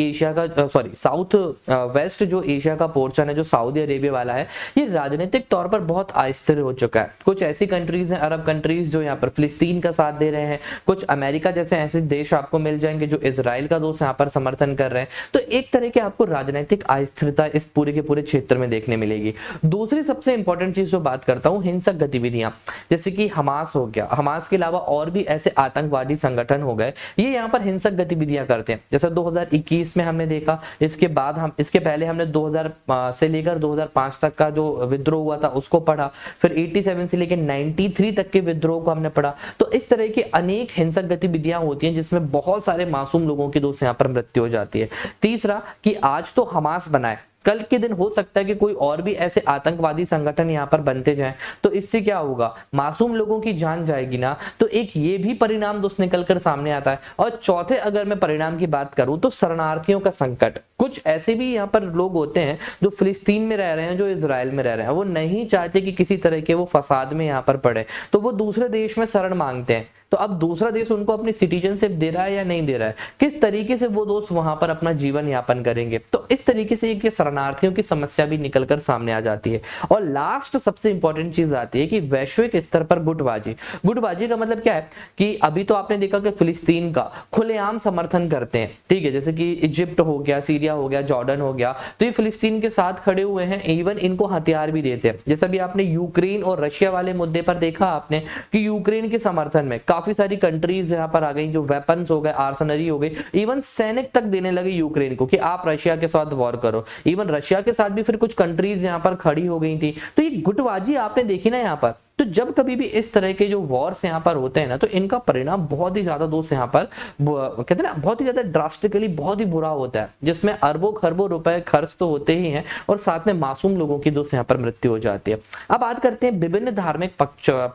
जो एशिया का पोर्शन है, जो सऊदी अरेबिया वाला है, ये राजनीतिक तौर पर बहुत अस्थिर हो चुका है। कुछ ऐसी कंट्रीज हैं, अरब कंट्रीज, जो यहाँ पर फिलिस्तीन का साथ दे रहे हैं। कुछ अमेरिका जैसे ऐसे देश आपको मिल जाएंगे जो इजराइल का दोस्त यहाँ पर समर्थन कर रहे हैं। तो एक तरह के आपको राजनीतिक अस्थिरता इस पूरे के पूरे क्षेत्र में देखने मिलेगी। दूसरी सबसे इंपॉर्टेंट चीज जो बात करता हूँ, हिंसक गतिविधियां, जैसे कि हमास हो गया। हमास के अलावा और भी ऐसे आतंकवादी संगठन हो गए, ये यहाँ पर हिंसक गतिविधियां करते हैं। जैसे 2021 में हमने देखा, इसके पहले हमने 2000 से लेकर 2005 तक का जो विद्रोह हुआ था उसको पढ़ा, फिर 87 से लेकर 93 तक के विद्रोह को हमने पढ़ा। तो इस तरह की अनेक हिंसक गतिविधियां होती हैं जिसमें बहुत सारे मासूम लोगों की दोस्त यहाँ पर मृत्यु हो जाती है। तीसरा कि आज तो हमास बनाए, कल के दिन हो सकता है कि कोई और भी ऐसे आतंकवादी संगठन यहाँ पर बनते जाएं। तो इससे क्या होगा, मासूम लोगों की जान जाएगी ना। तो एक ये भी परिणाम दोस्त निकल कर सामने आता है। और चौथे अगर मैं परिणाम की बात करूं तो शरणार्थियों का संकट। कुछ ऐसे भी यहाँ पर लोग होते हैं जो फिलिस्तीन में रह रहे हैं, जो इजराइल में रह रहे हैं, वो नहीं चाहते कि किसी तरह के वो फसाद में यहाँ पर पड़े, तो वो दूसरे देश में शरण मांगते हैं। तो अब दूसरा देश उनको अपनी सिटीजनशिप दे रहा है या नहीं दे रहा है, किस तरीके से वो दोस्त वहां पर अपना जीवन यापन करेंगे। तो इस तरीके से एक शरणार्थियों की समस्या भी निकलकर सामने आ जाती है। और लास्ट सबसे इंपॉर्टेंट चीज आती है कि वैश्विक स्तर पर गुटबाजी का मतलब क्या है कि अभी तो आपने देखा कि फिलिस्तीन का खुलेआम समर्थन करते हैं, ठीक है, जैसे कि इजिप्ट हो गया, सीरिया हो गया, जॉर्डन हो गया, तो ये फिलिस्तीन के साथ खड़े हुए हैं, इवन इनको हथियार भी देते हैं। जैसे अभी आपने यूक्रेन और रशिया वाले मुद्दे पर देखा आपने कि यूक्रेन के समर्थन में काफी सारी कंट्रीज यहाँ पर आ गई, जो वेपन्स हो गए, आर्सनरी हो गई, इवन सैनिक तक देने लगे यूक्रेन को कि आप रशिया के साथ वॉर करो। इवन रशिया के साथ भी फिर कुछ कंट्रीज यहाँ पर खड़ी हो गई थी। तो ये गुटबाजी आपने देखी ना यहाँ पर। तो जब कभी भी इस तरह के जो वॉर्स यहाँ पर होते हैं ना, तो इनका परिणाम बहुत ही ज्यादा दोस्त यहाँ पर कहते हैं ना, बहुत ही ज्यादा ड्रास्टिकली बहुत ही बुरा होता है, जिसमें अरबों खरबों रुपए खर्च तो होते ही हैं और साथ में मासूम लोगों की दोस्त यहाँ पर मृत्यु हो जाती है। अब बात करते हैं विभिन्न धार्मिक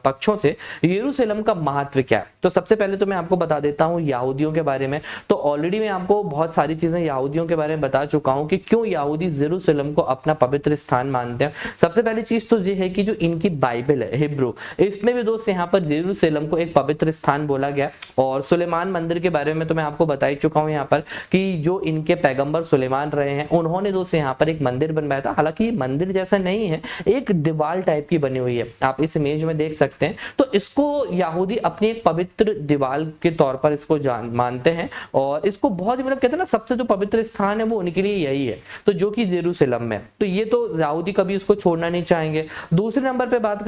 पक्षों से यरूशलेम का महत्व क्या है। तो सबसे पहले तो मैं आपको बता देता हूँ यहूदियों के बारे में। तो ऑलरेडी मैं आपको बहुत सारी चीजें यहूदियों के बारे में बता चुका हूँ कि क्यों यहूदी यरूशलेम को अपना पवित्र स्थान मानते हैं। सबसे पहली चीज तो ये है कि जो इनकी बाइबल है हिब्रू, इसमें भी दोस्त यहाँ पर यरूशलेम को एक पवित्र स्थान बोला गया। और सुलेमान मंदिर के बारे में तो मैं आपको बता ही चुका हूँ यहाँ पर कि जो इनके पैगंबर सुलेमान रहे हैं, उन्होंने दोस्त यहाँ पर एक मंदिर बनवाया था। हालांकि मंदिर जैसा नहीं है, एक दीवार टाइप की बनी हुई है, आप इस इमेज में देख सकते हैं। तो इसको यहूदी अपनी एक पवित्र दीवार के तौर पर इसको मानते हैं और इसको बहुत ही मतलब कहते हैं ना, सबसे जो पवित्र स्थान है वो उनके लिए यही है, तो जो कि यरूशलेम में। तो ये तो यहूदी कभी उसको छोड़ना नहीं चाहेंगे। दूसरे नंबर पे बात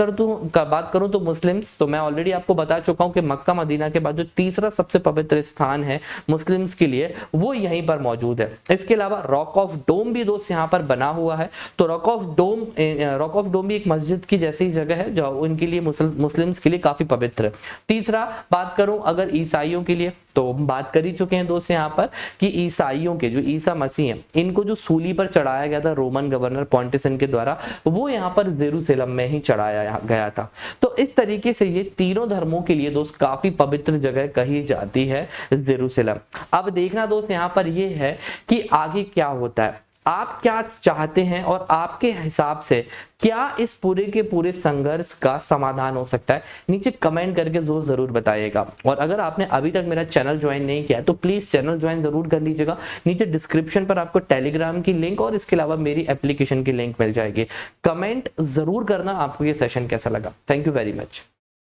करूं तो मुस्लिम्स, तो मैं ऑलरेडी आपको बता चुका हूं कि मक्का मदीना के बाद जो तीसरा सबसे पवित्र स्थान है मुस्लिम्स के लिए, वो यहीं पर मौजूद है। इसके अलावा रॉक ऑफ डोम भी दोस्त यहाँ पर बना हुआ है। तो रॉक ऑफ डोम भी एक मस्जिद की जैसी जगह है जो उनके लिए मुस्लिम्स के लिए काफी पवित्र है। तीसरा बात करूं अगर ईसाइयों के लिए, तो हम बात कर ही चुके हैं दोस्त यहाँ पर कि ईसाइयों के जो ईसा मसीह हैं इनको जो सूली पर चढ़ाया गया था रोमन गवर्नर पॉन्टिसन के द्वारा, वो यहाँ पर जेरूशलेम में ही चढ़ाया गया था। तो इस तरीके से ये तीनों धर्मों के लिए दोस्त काफी पवित्र जगह कही जाती है जेरूशलेम। अब देखना दोस्त यहाँ पर ये है कि आगे क्या होता है, आप क्या चाहते हैं और आपके हिसाब से क्या इस पूरे के पूरे संघर्ष का समाधान हो सकता है, नीचे कमेंट करके जरूर बताइएगा। और अगर आपने अभी तक मेरा चैनल ज्वाइन नहीं किया तो प्लीज चैनल ज्वाइन जरूर कर लीजिएगा। नीचे डिस्क्रिप्शन पर आपको टेलीग्राम की लिंक और इसके अलावा मेरी एप्लीकेशन की लिंक मिल जाएगी। कमेंट जरूर करना आपको ये सेशन कैसा लगा। Thank you very much.